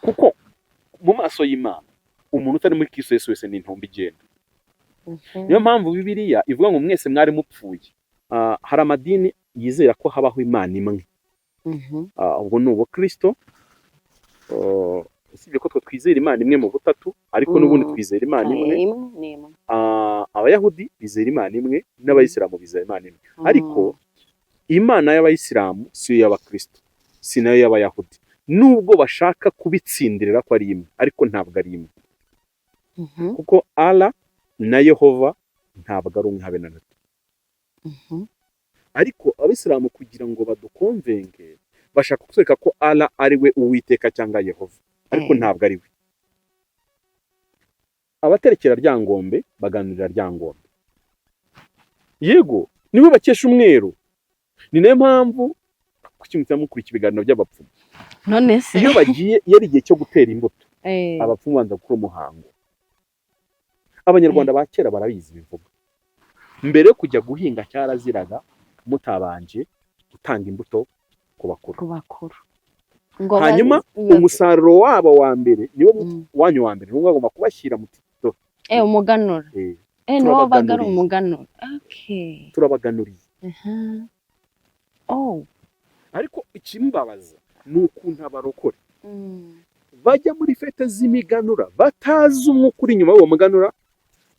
kuko mu maso y'Imana umuntu utari muri Kristo Yesu wese ni intumbi igenda. Niyo mpamvu Bibiliya ivuga ngo mwese mwari mupfuye. Hari amadini yizera ko habaho Imana imwe. Ubwo ni ubukristo. Usibye ko twizera Imana imwe mu butatu, ariko n'ubundi twizera Imana imwe. Abayahudi bizera Imana imwe n'abayisilamu bizera Imana imwe. Ariko Imana y'abayisilamu si y'abakristo, si nayo y'abayahudi. Nubwo bashaka kubitsindirira ko ari imwe, ariko ntabwo ari imwe. Kuko Allah na Yehova ntabwo ari umwe habe na gato. Ariko abisilamu kugira ngo badukonvenge bashaka kutwereka ko Allah ari we Uwiteka cyangwa Yehova, ariko ntabwo ari we. Abaterekera Ryangombe baganirira Ryangombe. Yego niwe bakesha umweru. Ni nayo mpamvu kukimutsamo mukurikira ibiganiro by'abapfumu. None se iyo bagiye yari igihe cyo gutera imbuto, abapfumu banza gukora umuhango. Abanyarwanda ba kera barabizi bivuga. Mbere yo kujya guhinga cyaraziraga mutabanje gutanga imbuto ku bakuru. Hanyuma umusaruro wabo wa mbere niwo wanyu wa mbere n'ubwo bagomba kubashyira mu tito. Umuganura. Niwo bagara umuganura. Okay. Turabaganuriye. Ariko ikimbabaza ni ukuntu abarokore bajya muri fete z'imiganura batazi umwuka uri inyuma y'uwo muganura,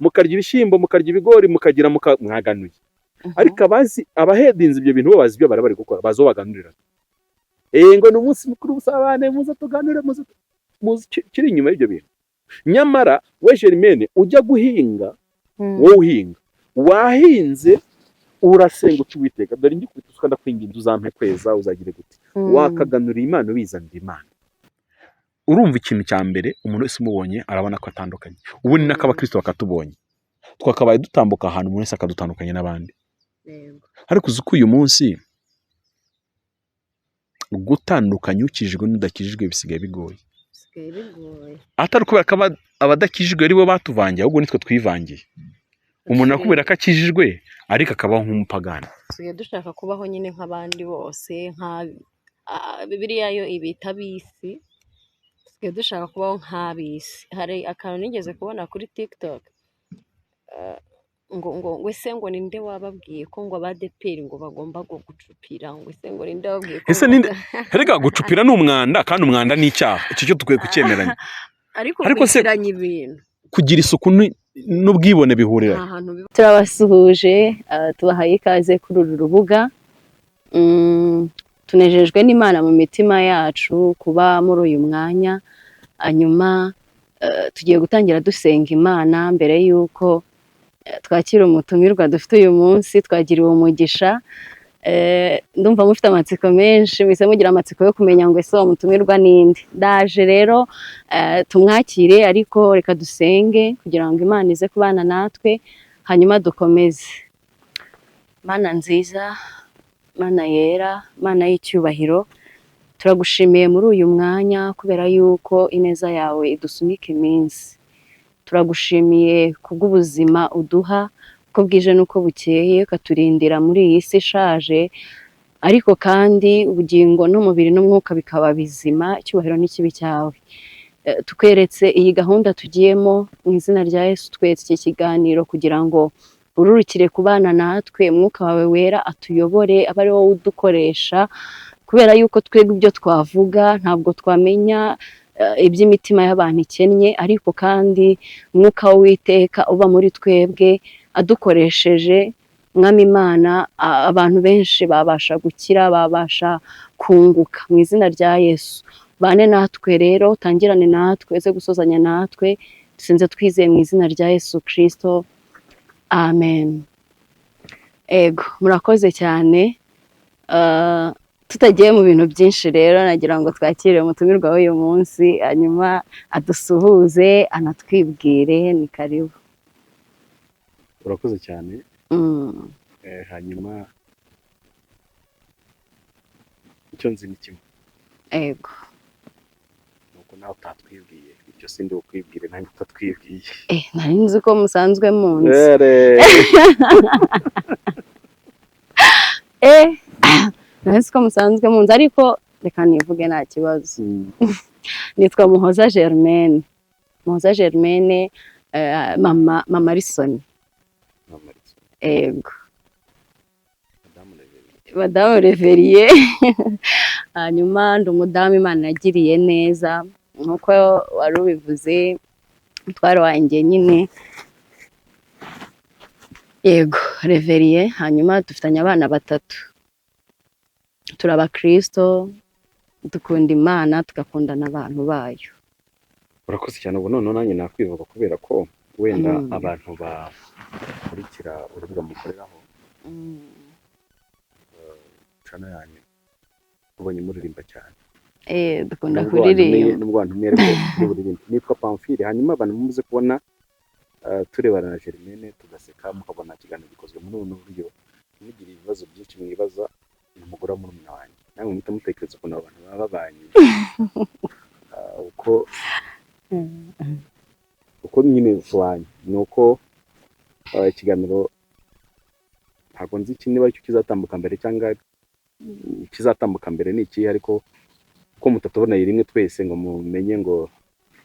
mukarya ibishyimbo, mukarya ibigori, mukagira mwaganuye. Ariko abahedinze ibyo bintu bo bazi ibyo bari gukora, bazo baganurira. Ngo ni umunsi mukuru w'ubusabane, muze tuganure, muze kiri inyuma y'ibyo bintu. Nyamara we Germaine ujya guhinga, wowe uhinga, wahinze urasenga uca Uwiteka, dore ngi kubita ukanda kwinginda uzampe kweza, uzagire gute. Wakaganura Imana ubizanira Imana. Urumva ikintu cya mbere umuntu wese umubonye arabona ko atandukanye. Ubu ni n'akabakristo bakatubonye, twakabaye dutambuka ahantu umuntu wese akadutandukanye n'abandi. Ariko uzi ko uyu munsi gutandukanya ukijijwe n'udakijijwe bisigaye bigoye. Atari kubera ko abadakijijwe ari bo batuvangiye, ahubwo nitwe twivangiye. Umuntu akubera ko akijijwe ariko akabaho nk'umupagani. Tugiye dushaka kubaho nyine nk'abandi bose, nka Bibiliya yo ibita bisi. Tugiye dushaka kubaho nk'abisi. Hari akantu nigeze kubona kuri TikTok. ngo ese ngo ninde wababwiye ko ngo abadeperi ngo bagomba gucupira, ngo ese ngo ninde wababwiye ko ese ninde herega gucupira n'umwanda, kandi umwanda ni icyaha. Icyo cyo tukwiye kucyemeranya. Ariko se ibintu kugira isuku n'ubwibone bihurira. Turabasuhuje, tubahaye ikaze kuri uru rubuga. Tunejejwe n'Imana mu mitima yacu kuba muri uyu mwanya. Hanyuma tugiye gutangira dusenga Imana mbere yuko twakira umutumirwa dufite uyu munsi. Twagiriwe umugisha, ndumva mufite amatsiko menshi, mwese mugira amatsiko yo kumenya ngo ese uwo mutumirwa ninde. Ndaje rero tumwakire, ariko reka dusenge kugira ngo Imana ize kubana natwe, hanyuma dukomeze. Mana nziza, Mana yera, Mana y'icyubahiro, turagushimiye muri uyu mwanya kubera yuko ineza yawe idusunika iminsi. Turagushimiye kubw'ubuzima uduha uko bwije n'uko bukeye, ukaturindira muri iyi si ishaje, ariko kandi ubugingo n'umubiri n'umwuka bikaba bizima. Icyubahiro n'ikibi cyawe. Tukweretse iyi gahunda tugiyemo mu izina rya Yesu. Twetse iki kiganiro kugira ngo ururukire kubana natwe, Mwuka wawe wera atuyobore, abe ari wowe udukoresha, kubera yuko twebwe ibyo twavuga ntabwo twamenya iby'imitima y'abantu ikennye, ariko kandi Mwuka w'Uwiteka uba muri twebwe adukoresheje, Mwami Imana, abantu benshi babasha gukira, babasha kunguka. Mu izina rya Yesu bane natwe rero, utangirane natwe, uze gusozanya natwe, dusenze twizeye mu izina rya Yesu Kristo, amen. Ego, murakoze cyane. Tutagiye mu bintu byinshi rero, nagira ngo twakire umutumirwa w'uyu munsi, hanyuma adusuhuze, anatwibwire. Ni karibu. Urakoze cyane. Hanyuma icyo nzi ni kimwe. Ego. Nuko nawe utatwibwiye, icyo sindi ukwibwire nanjye utatwibwiye. Nari nzi ko musanzwe munzi. Nari nzi ko musanzwe munzi, ariko reka nivuge nta kibazo. Nitwa Muhoza Germaine. Muhoza Germaine, mama Risoni. Ego. Madamu Reveriye. Hanyuma ndi umudamu Imana yagiriye neza nkuko wari ubivuze, umutware wanjye nyine. Yego, Reveriye. Hanyuma dufitanye abana 3. Turi abakristo, dukunda Imana, tugakunda n'abantu bayo. Urakoze cyane. Ubu none nanjye nakwivuga kubera ko wenda abantu bakurikira urubuga mukoreraho cana yanyu ubonye muririmba cyane. Dukunda kuririmba. N'ubwo abantu mwere buririmba. Nitwa Pamphile. Hanyuma abantu muze kubona turebana na Germaine tugaseka, mukabona ikiganiro gikozwe muri ubu buryo. Mugira ibibazo byinshi mwibaza umugore wa murumuna wanjye, namwe muhita mutekereza ukuntu abantu baba babanye uko nyine wanyu. Ni uko ikiganiro ntabwo nzi niba aricyo kizatambuka mbere cyangwa kizatambuka mbere ni iki, ariko uko mutatuboneye rimwe twese ngo mumenye ngo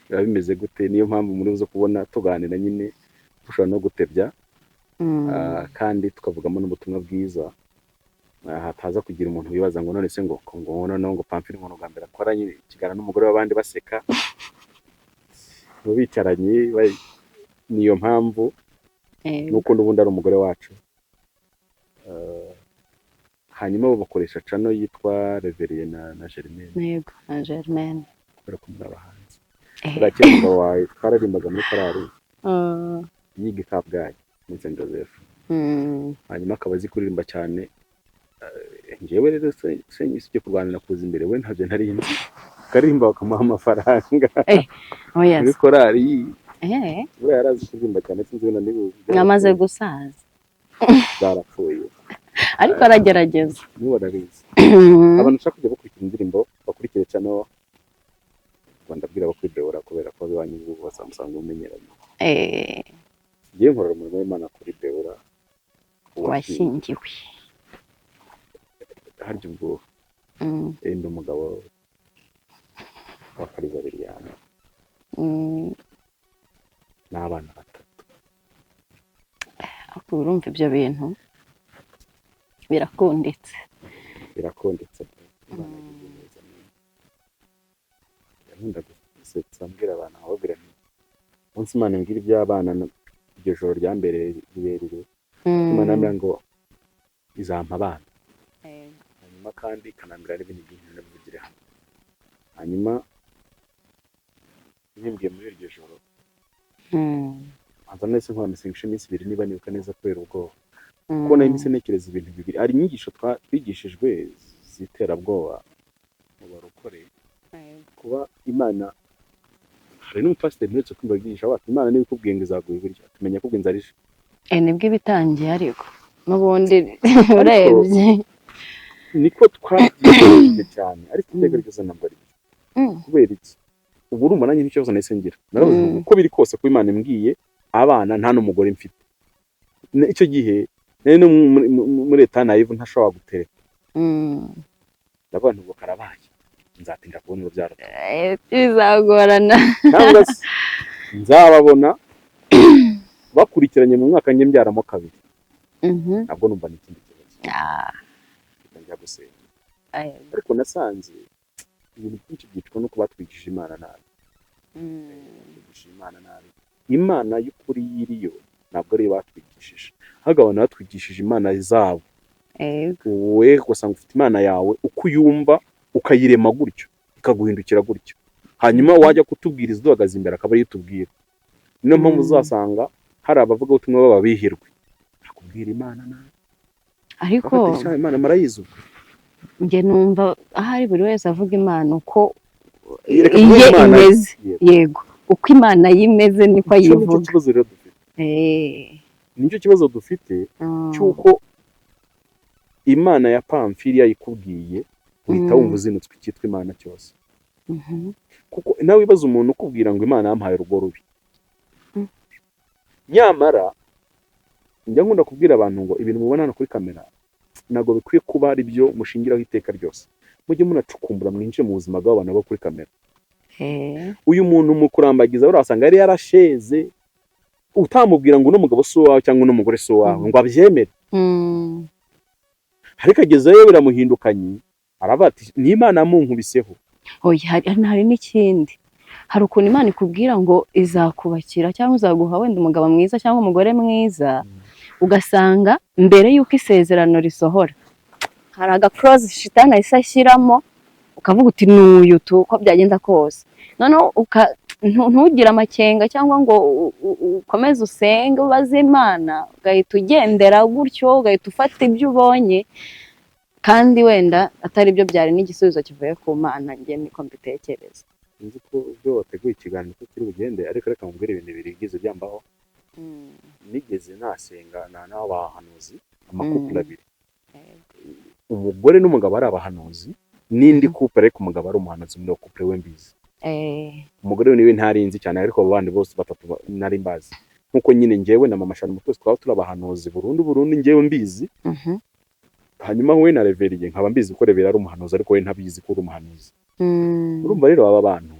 biba bimeze gute, niyo mpamvu muri buze kubona tuganira nyine dushobora no gutebya kandi tukavugamo n'ubutumwa bwiza, hataza kugira umuntu wibaza ngo none se ngo Pamphile ngo bwa mbere akora nyine ikiganiro n'umugore w'abandi baseka bicaranye. Niyo mpamvu nuko n'ubundi ari umugore wacu. Hanyuma bo bakoresha channel yitwa Reveriye na Germaine. Yego, na Germaine. Kubera ko muri abahanzi. Urakira umugabo wawe twararimbaga muri korali yiga Kabgayi muri Saint Joseph. Hanyuma akaba azi kuririmba cyane. Njyewe rero senyisije kurwanira kuza imbere, we ntabyo nari nzi. Karimba bakamuha amafaranga. Oya. Muri korali. We yarazi kuririmba cyane, sinzi wenda niba namaze gusaza. Zarapfuye. Ariko aragerageza. Niba arabizi. Abantu ushaka kujya bakurikira indirimbo bakurikire cyane Rwanda bwira bakwidebora kubera ko bibanyu ubu basamusanga umenyeranye. Ngiye nkorera umurimo w'Imana kuri Debora washingiwe. Harya ubwo ndi umugabo wa Kariza Liliane n'abana 3. Urumva ibyo bintu birakunditse. Nkunda gusetsa mbwira abantu ababwira umunsi Imana mbwira iby'abana iryo joro rya mbere rirerire, Imana yambwira ngo izampa abana. Hanyuma kandi ikanambwira n'ibindi byinshi nabivugire hano. Hanyuma nimbwiye muri iryo joro nza nese nkora amasengesho iminsi 2 niba nibuka neza kubera ubwoba. Kuko nayo iminsi ntekereza ibintu 2. Ari inyigisho twigishijwe ziterabwoba mu barokore. Kuba Imana hari n'umupasiteri mperutse kumva yigisha wacu Imana niba ikubwiye ngo izaguha iburyo tumenya ko inzara ije. Nibwo ibitangiye ariko n'ubundi urebye niko twagishije cyane, ariko iteka ryose ntabwo ari kubera iki. Ubu urumva nanjye n'ikibazo nahise ngira, naravuze uko biri kose ko Imana imbwiye abana nta n'umugore mfite. Icyo gihe nene muri leta nayivu ntashobora gutereka. Ndavuga nti ubwo karabaye nzatinda kubona urubyaro. Bizagorana. Ntabwo nzababona bakurikiranye mu mwaka njye mbyaramo 2. Ntabwo numva n'ikindi kibazo. Njya gusenga. Ariko nasanze ibintu byinshi byicwa no kuba twigishije Imana nabi. Imana y'ukuri yiriyo ntabwo ari batwigishije. Ahubwo abantu batwigishije Imana zabo. Wowe gusanga ufite Imana yawe uko uyumva ukayirema gutyo ikaguhindukira gutyo. Hanyuma wajya kutubwiriza duhagaze imbere akaba ari tubwira. Niyo mpamvu uzasanga hari abavuga ubutumwa baba bihirwe. Akubwira Imana nabi. Ariko Imana marayizu. Nge numva ahari buri wese avuga Imana uko imeze. Yego, uko Imana yimeze niko ayivuga. Nicyo kibazo dufite cyuko Imana ya Pamphile yayikubwiye uhita wumva uzinutswe icyitwa Imana cyose. Kuko nawe wibaza umuntu ukubwira ngo Imana yampaye urugo rubi. Nyamara njya nkunda kubwira abantu ngo ibintu mubona hano kuri kamera ntabwo bikwiye kuba ari byo mushingiraho iteka ryose. mujye munacukumbura mwinjiye mu buzima bw'abantu bo kuri kamera. Eh, Uyu muntu mu kurambagiza urasanga yari yarasheze, utamubwira ngo uno mugabo si uwawe cyangwa uno mugore si uwawe ngo abyemere, ariko agezeyo biramuhindukanye, aravuga ati ni Imana yamunkubiseho. oya, hari n'ikindi, hari ukuntu Imana ikubwira ngo izakubakira cyangwa izaguha wenda umugabo mwiza cyangwa umugore mwiza, ugasanga mbere y'uko isezerano risohora hari agakoroze shitani ahise ashyiramo, ukavuga uti n'uyu tu uko byagenda kose, noneho ntugire amakenga cyangwa ngo ukomeze usenge ubaze Imana, ugahita ugendera gutyo, ugahita ufata ibyo ubonye kandi wenda atari byo byari n'igisubizo kivuye ku Mana. Njye niko mbitekereza. Nzi ko ibyo wateguye ikiganiro ko kiri bugende, ariko reka mubwire ibintu bibiri bigize byambaho. Nigeze nasenga n'abahanuzi, amakupule abiri, umugore n'umugabo ari abahanuzi, n'indi couple ariko umugabo ari umuhanuzi muri couple we mbizi. Umugore we niwe ntarinzi cyane, ariko abo bandi bose batatu nari mbazi. Nkuko nyine njyewe na mama Shana twese twaba turi abahanuzi burundu njyewe mbizi. Hanyuma we na Reveriye nkaba mbizi ko Reveriye ari umuhanuzi, ariko we ntabizi ko ari umuhanuzi. Urumva rero aba bantu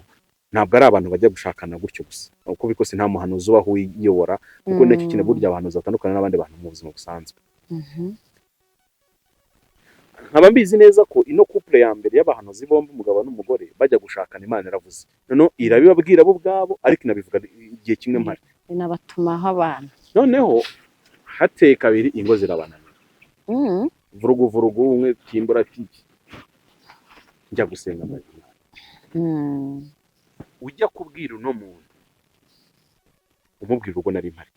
ntabwo ari abantu bajya gushakana gutyo gusa, uko bikose nta muhanuzi ubaho uyiyobora, kuko nacyo kintu burya abahanuzi batandukana n'abandi bantu mu buzima busanzwe. Nkaba mbizi neza ko ino couple ya mbere y'abahanuzi bombi, umugabo n'umugore, bajya gushakana Imana yaravuze, noneho irabibabwira bo ubwabo, ariko inabivuga igihe kimwe mpari, inabatumaho abantu. noneho hateye kabiri ingo zirabananira. Vurugu umwe timbura ati njya gusenga Imana. Ujya kubwira uno muntu umubwira uko nari mpari.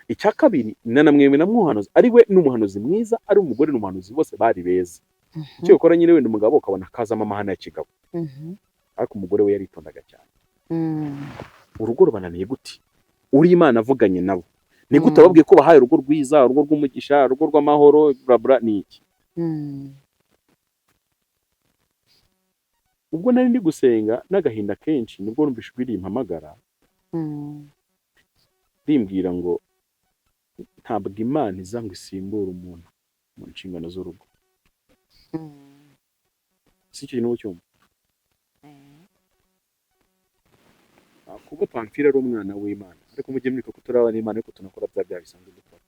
Icya kabiri nanamwemwe na muhanuzi, ari we n'umuhanuzi mwiza, ari umugore n'umuhanuzi, bose bari beza. Icyo ukora nyine wenda umugabo ukabona kazamo amahane ya kigabo, ariko umugore we yaritondaga cyane. Urugo rubananiye gute? Uri Imana avuganye nabo, ni gute babwiye ko bahaye urugo rwiza, urugo rw'umugisha, urugo rw'amahoro, bla ni iki? Ubwo nari ndi gusenga n'agahinda kenshi, nibwo numvise ijwi rimpamagara rimbwira ngo ntabwo Imana iza ngo isimbure umuntu mu nshingano z'urugo. Si cyo kintu cyumva. Kuko Pamfira ari umwana w'Imana, ariko mujye murika ko turabana Imana, ariko tunakora bya bisanzwe dukora.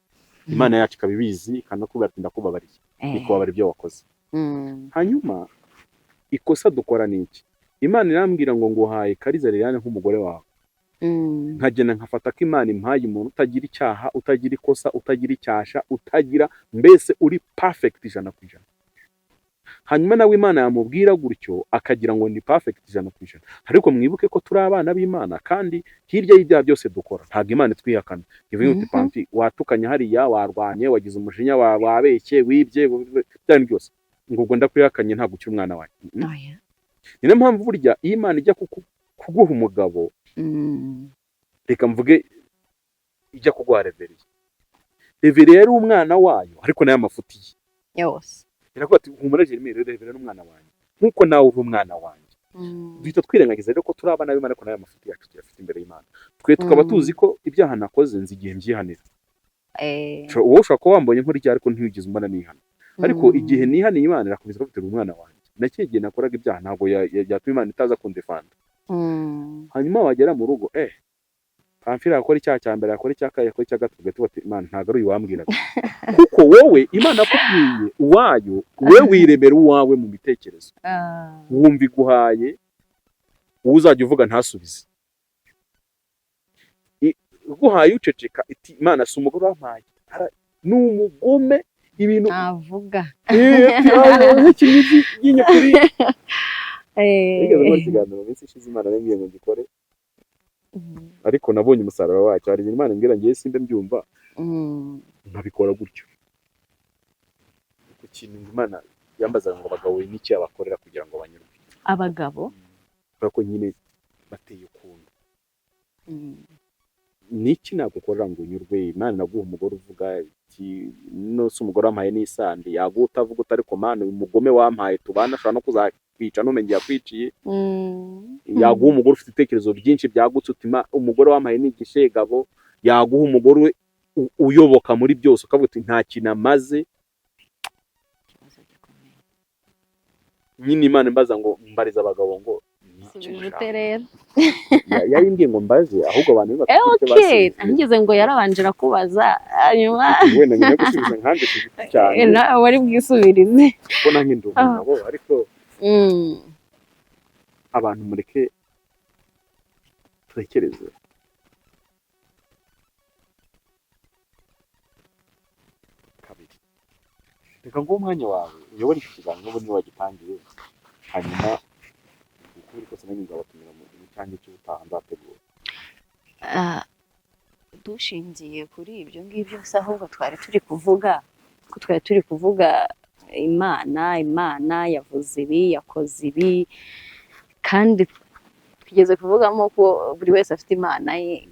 Imana yacu ikabibizi, ikanakubwira ati ndakubabariye, ikubabara ibyo wakoze. Hanyuma ikosa dukora ni iki? Imana irambwira ngo nguhaye Kariza Liliane nk'umugore wawe, nkagenda nkafata ko Imana impaye umuntu utagira icyaha, utagira ikosa, utagira icyasha, utagira, mbese uri perfect 100%. Hanyuma nawe Imana yamubwira gutyo akagira ngo ni perfect 100%, ariko mwibuke ko turi abana b'Imana, kandi hirya y'ibyaha byose dukora ntabwo Imana twihakana. Ivuye uti Pamfi watukanye hariya, warwanye, wagize umujinya, wabeshye, wibye, byane byose ngo ubwo ndakwihakanye ntabwo ukiri umwana wanjye. Ni nayo mpamvu burya iyo Imana ijya kuguha umugabo, reka mvuge ijya kuguha Reveriye yari umwana wayo, ariko nayo amafuti ye yose iravuga ati humura Jeremy, Reveriye n'umwana wanjye nkuko nawe uri umwana wanjye. Duhita twirengagiza rero ko turi abana b'Imana, ariko nayo amafuti yacu tuyafite imbere y'Imana. Twe tukaba tuzi ko ibyaha nakoze nzi igihe mbyihanira. Wowe ushobora kuba wambonye nkora icyaha ariko ntiwigeze umbona nihana, ariko igihe nihaniye Imana irakomeza kuvuga ati umwana wanjye. Nacyo gihe nakoraga ibyaha ntabwo yatuma Imana itaza kundefanda. Hanyuma wagera mu rugo, Pamfira yakora icyaha cya mbere, yakora icya kabiri, yakora icya gatatu, ugahita uti Imana ntabwo ari uyu wambwiraga. Kuko wowe Imana akubwiye uwayo, we wirebera uwawe mu bitekerezo, wumva iguhaye, uzajya uvuga ntasubize. Guhaye uceceka iti Imana si umugore wampaye, ni umugome, ibintu avuga nk'ikimigi y'inyukuri. Nigeze nkora ikiganiro mu minsi ishize, Imana yambwiye ngo ngikore, ariko nabonye umusaruro wacyo. Hari Imana imbwira ngiye simbe mbyumva, nkabikora gutyo. Ku kintu Imana yambazaga ngo abagabo n'iki abakorera kugira ngo banyurwe. Abagabo ko nyine bateye ukuntu, niki nagukorera ngo unyurwe? Imana naguha umugore uvuga ati no si umugore wampaye n'isandi, yaguha utavuga utari ko Mana uyu mugome wampaye tubana ashobora no kuzakwica numenye yakwiciye. Yaguha umugore ufite ibitekerezo byinshi byagutse, utima umugore wampaye n'igishegabo. Yaguha umugore uyoboka muri byose, ukavuga uti nta kintu amaze. nyine Imana imbaza ngo mbariza abagabo ngo ni iki subije mushaka. ute rero Yarimbwiye ngo mbaze ahubwo abantu bafite icyo okay basubiza ngize ngo yarabanje arakubaza hanyuma wenda nyine gusubiza nkande ku giti cyane nawe wari bwisubirize kuko nanjye ndi umugabo ariko Mm. abantu mureke turekereze. Kabiri, reka ngo umwanya wawe uyobore iki kiganiro ubu niwe wagitangiye, hanyuma uko biri kose nanjye nzabatumira mu cyanjye cy'ubutaha nzategura. Ah, dushingiye kuri ibyo ngibyo se ahubwo twari turi kuvuga imana yavuze ibi yakoze ibi kandi twigeze kuvugamo ko buri wese afite imana ye.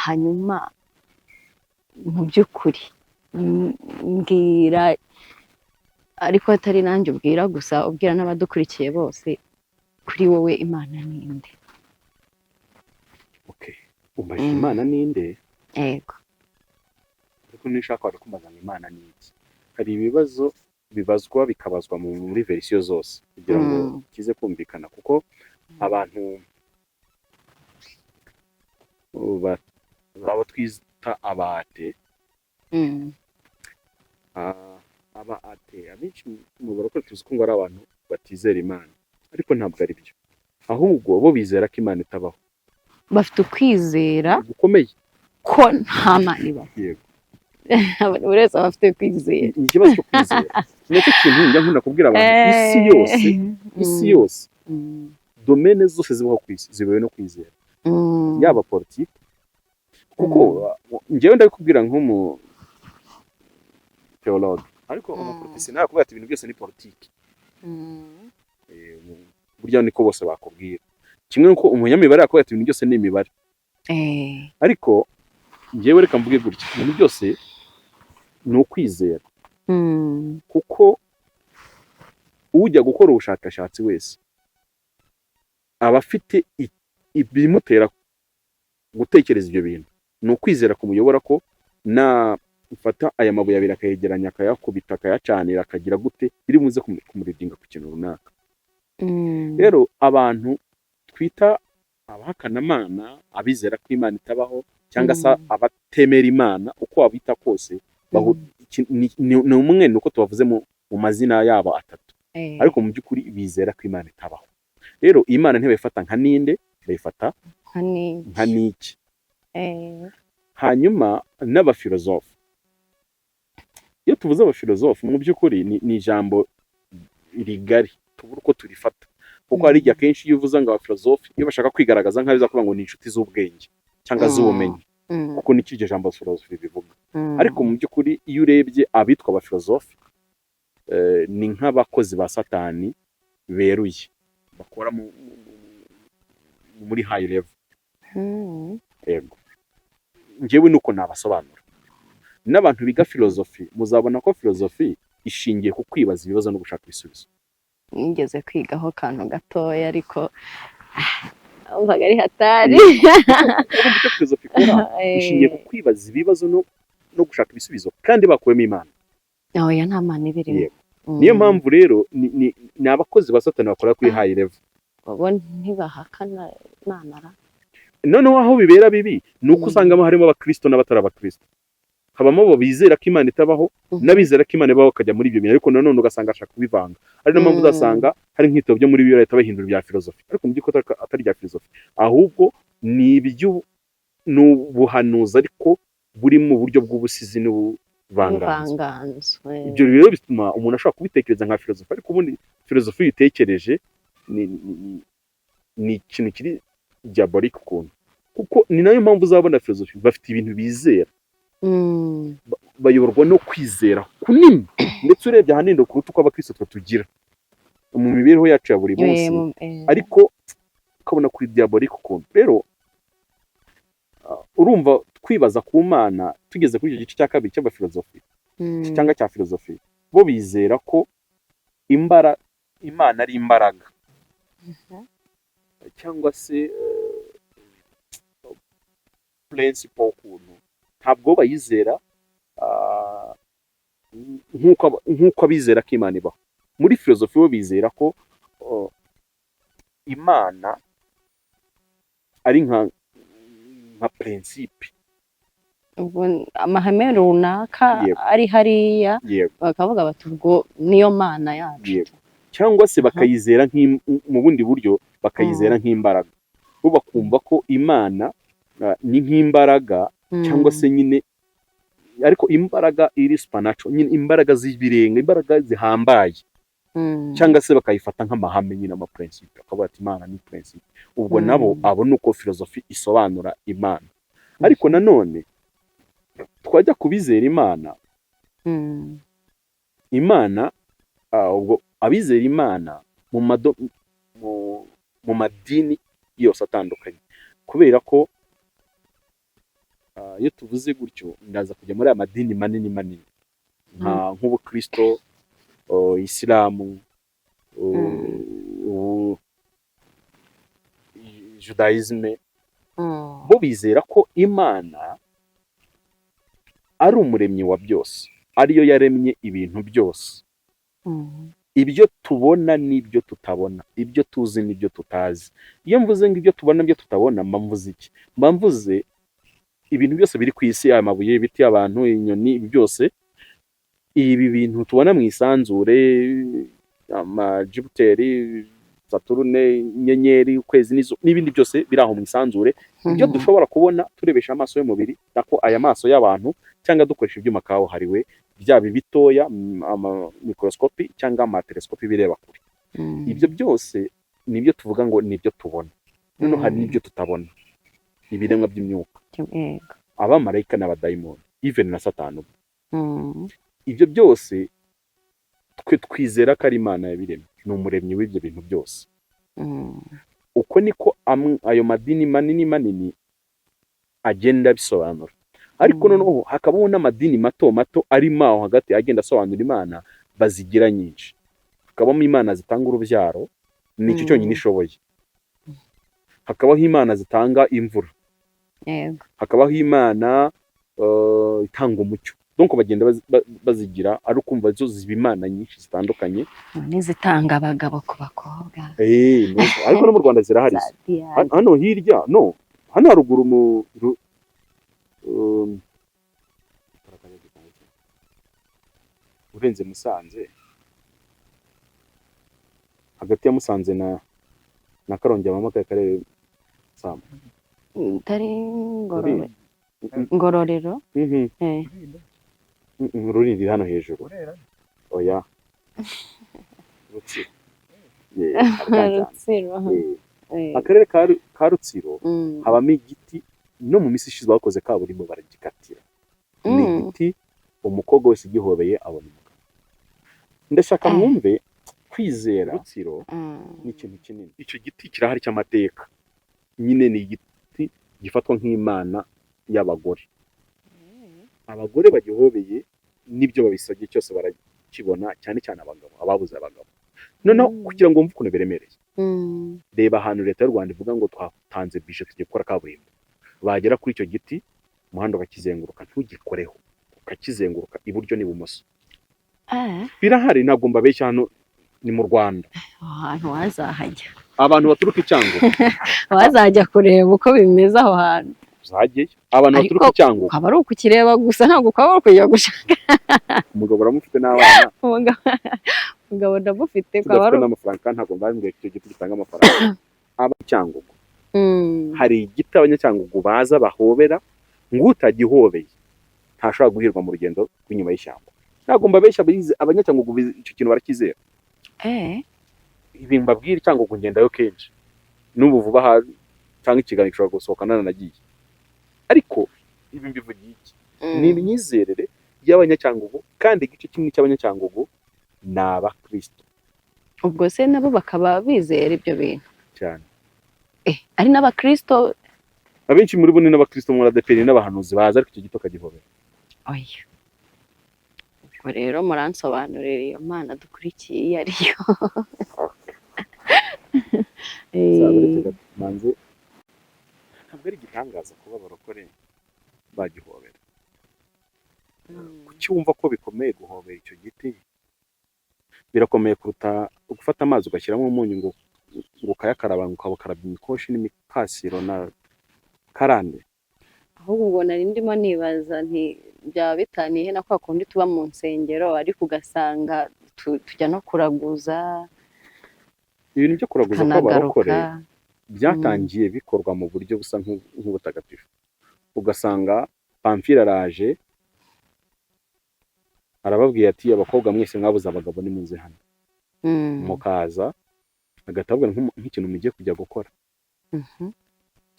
Hanyuma mu by'ukuri mbwira, ariko atari nanjye ubwira gusa, ubwira n'abadukurikiye bose, kuri wowe imana ni nde? Okay, umbajije Imana ninde? Yego. Ariko nishaka wari kumbaza ngo Imana ni iki. Hari ibibazo bibazwa bikabazwa muri verisiyo zose kugira ngo kize kumvikana, kuko abantu abo twita abate abenshi mu barokore tuzi ko ngo ari abantu batizera Imana, ariko ntabwo ari byo, ahubwo bo bizera ko Imana itabaho, bafite ukwizera gukomeye ko nta Mana ibaho. Yego, buri wese aba afite kwizera. ikibazo cyo kwizera nicyo kintu njya nkunda kubwira abantu. isi yose domene zose zibaho ku isi zibewe no kwizera, yaba politiki, kuko njyewe ndabikubwira nk'umu theologue, ariko umuprofessional akubwira ati ibintu byose ni politiki. Burya niko bose bakubwira, kimwe nuko umunyamibare akubwira ati ibintu byose ni imibare. Ariko njyewe reka mvuge gutya, ibintu byose ni ukwizera, kuko ujya gukora ubushakashatsi wese aba afite ibimutera gutekereza ibyo bintu. Ni ukwizera kumuyobora ko nafata aya mabuye abiri akayegeranya akayakubita akayacanira akagira gute biri muze kumuridinga ku kintu runaka. Rero abantu twita abahakana Imana, abizera ko Imana itabaho, cyangwa se abatemera Imana, uko wabita kose ni umwe, nuko tubavuze mu mazina yabo atatu, ariko mu by'ukuri bizera ko Imana itabaho. Rero Imana ntibayifata nka ninde, bayifata nka niki. Hanyuma n'abafilozofe, iyo tuvuze abafilozofe mu by'ukuri ni ijambo rigari tubura uko turifata, kuko hari igihe akenshi iyo uvuze ngo abafilozofe iyo bashaka kwigaragaza nk'aho biza kuvuga ngo ni inshuti z'ubwenge cyangwa z'ubumenyi, kuko nicyo iryo jambo filozofe bivuga. Ariko mu by'ukuri iyo urebye abitwa abafilozofe ni nk'abakozi ba Satani beruye bakora muri high level. Yego, njyewe nuko nabasobanura. N'abantu biga filozofi muzabona ko filozofi ishingiye ku kwibaza ibibazo no gushaka ibisubizo. Nigeze kwigaho kantu gatoya ariko umvaga ari hatari. Icyo filozofi ikora ishingiye ku kwibaza ibibazo no gushaka ibisubizo kandi bakuwemo Imana. Oya, nta Mana ibirimo. Niyo mpamvu rero ni abakozi ba Satani bakora kuri high level. Bo ntibahakana Imana. Noneho aho bibera bibi ni uko usangamo harimo abakristo n'abatari abakristo. Habamo abo bizera ko Imana itabaho n'abizera ko Imana ibaho bakajya muri ibyo bintu, ariko nanone ugasanga ashaka kubivanga. Ari no mpamvu uzasanga hari nk'ibitabo byo muri Bibiliya leta bahindura bya filozofi, ariko mu by'ukuri atari bya filozofi, ahubwo ni ubuhanuzi ariko buri mu buryo bw'ubusizi n'ubuvanganzo. Ibyo rero bituma umuntu ashobora kubitekereza nka filozofi, ariko ubundi filozofi uyitekereje ni ikintu kiri diabolique ukuntu, kuko ni nayo mpamvu uzabona filozofi bafite ibintu bizera, bayoborwa no kwizera kunini, ndetse urebye ahanini kuruta uko abakristo tugira mu mibereho yacu ya buri munsi, ariko ukabona kuri diabolique ukuntu. Rero urumva twibaza ku Mana tugeze kuri icyo gice cya kabiri cy'abafilozofi cyangwa cya filozofi, bo bizera ko Imana ari imbaraga cyangwa se principle ukuntu, ntabwo bayizera nk'uko abizera ko Imana ibaho. muri filozofi bo bizera ko uh, imana ari nka principe. ubwo amahame runaka Yego. ari hariya Yego. bakavuga bati ubwo niyo mana yacu. Yego. Cyangwa se bakayizera mu bundi buryo bakayizera nk'imbaraga, bo bakumva ko imana ni nk'imbaraga cyangwa se nyine, ariko imbaraga iri supernatural, nyine imbaraga z'ibirenga, imbaraga zihambaye, cyangwa se bakayifata nk'amahame nyine, amaprincipe, bakavuga ati imana ni principe. Ubwo nabo abo ni uko filozofi isobanura imana. Ariko nanone twajya kubizera imana, imana ubwo abizera imana mu madini yose atandukanye, kubera ko iyo tuvuze gutyo ndaza kujya muri aya madini manini manini nk'ubukristo, isilamu, judayizme, bo bizera ko imana ari umuremyi wa byose, ariyo yaremye ibintu byose, ibyo tubona n'ibyo tutabona, ibyo tuzi n'ibyo tutazi. Iyo mvuze ngo ibyo tubona n'ibyo tutabona, mba mvuze iki? Mba mvuze ibintu byose biri ku isi, amabuye, ibiti, abantu, inyoni, ibi byose, ibi bintu tubona mu isanzure, amajupiteri, saturune, inyenyeri, ukwezi n'izuba n'ibindi byose biri aho mu isanzure, ibyo dushobora kubona turebesha amaso y'umubiri, nako aya maso y'abantu, cyangwa dukoresha ibyuma kabuhariwe, byaba ibitoya, mikorosikopi cyangwa amatelesikopi bireba kure. Ibyo byose nibyo tuvuga ngo nibyo tubona. Noneho hari n'ibyo tutabona, ibiremwa by'imyuka, abamarayika n'abadayimoni, even na satani. Ibyo byose twe twizera ko ari imana yabiremye, ni umuremyi w'ibyo bintu byose. Uko niko ayo madini manini manini agenda bisobanura. Ariko noneho hakabaho n'amadini mato mato arimo aho hagati agenda asobanura imana, bazigira nyinshi. Hakabamo imana zitanga urubyaro, nicyo cyonyine ishoboye. Hakabaho imana zitanga imvura, hakabaho imana itanga umucyo. Donc bagenda bazigira ari ukumva zo ziba imana nyinshi zitandukanye, n'izitanga abagabo ku bakobwa. Ariko no mu Rwanda zirahari. Hano hirya, hano haruguru urenze Musanze, hagati ya Musanze na Karongi, amamaka y'akarere Samba, tari Ngororero. Rurindi hano hejuru. Oya. Rutsiro. Akarere ka Rutsiro habamo igiti, no mu misi ishize bakoze kaburimbo baragikatira. Ni igiti umukobwa wese igihobeye abona umugabo. Ndashaka mwumve kwizera Rutsiro ni ikintu kinini. Icyo giti kirahari cy'amateka, nyine ni igiti gifatwa nk'imana y'abagore. Abagore bagihobeye n'ibyo babisabye cyose barakibona, cyane cyane abagabo, ababuze abagabo. Noneho kugira ngo mve ukuntu biremereye, reba ahantu leta y'u Rwanda ivuga ngo twatanze bije tugiye gukora kaburimbo, bagera kuri icyo giti umuhanda ukakizenguruka, ntugikoreho, ukakizenguruka iburyo n'ibumoso. Birahari, ntabwo mbabeshya, hano ni mu Rwanda. Ahantu wazahajya, abantu baturuka Icyangugu wazajya kureba uko bimeze aho hantu. Zagiye abantu baturuka Icyangugu, aba ari ukukireba gusa, ntabwo ukaba uri kujya gushaka. Umugabo uramufite n'abana, umugabo ndamufite, ukaba ari n'amafaranga, ntabwo mbambwiye icyo giti gitanga amafaranga. Aba Icyangugu hari igiti abanyacyangugu baza bahobera, ngo utagihobeye ntashobora guhirwa mu rugendo rw'inyuma y'ishyamba. Ntabwo mbabeshya, abanyacyangugu icyo kintu barakizera. Ibi mbabwira, Icyangugu ngendayo kenshi, n'ubu vuba aha cyangwa ikiganiro gishobora gusohoka nanagiye. Ariko ibi mbivugiye iki? Ni imyizerere y'abanyacyangugu, kandi igice kimwe cy'abanyacyangugu ni abakristo. Ubwo se nabo bakaba bizera ibyo bintu cyane. Ari n'abakristo, abenshi muri bo ni n'abakristo, mu radeperi n'abahanuzi baza, ariko icyo gito kagihobera. Oya, ubwo rero muransobanurira iyo mana dukurikiye iyo ariyo. Ntabwo ari igitangaza kuba abarokore bagihobera. Kuki wumva ko bikomeye guhobera icyo giti? birakomeye kuruta gufata amazi ugashyiramo umunyu ngo ukayakaraba ukabukarabya imikoshi n'imikasiro na karande. ahubwo ubwo nari ndimo nibaza nti byaba bitaniye na kwa kundi tuba mu nsengero ariko ugasanga tujya no kuraguza Ibintu byo kuraguza kw'abarokore kanagaruka. byatangiye bikorwa mu buryo busa nk'ubutagatifu, ugasanga Pamfile araje arababwiye ati abakobwa mwese mwabuze abagabo nimuze hano, mukaza agatabwa nk'ikintu mugiye kujya gukora,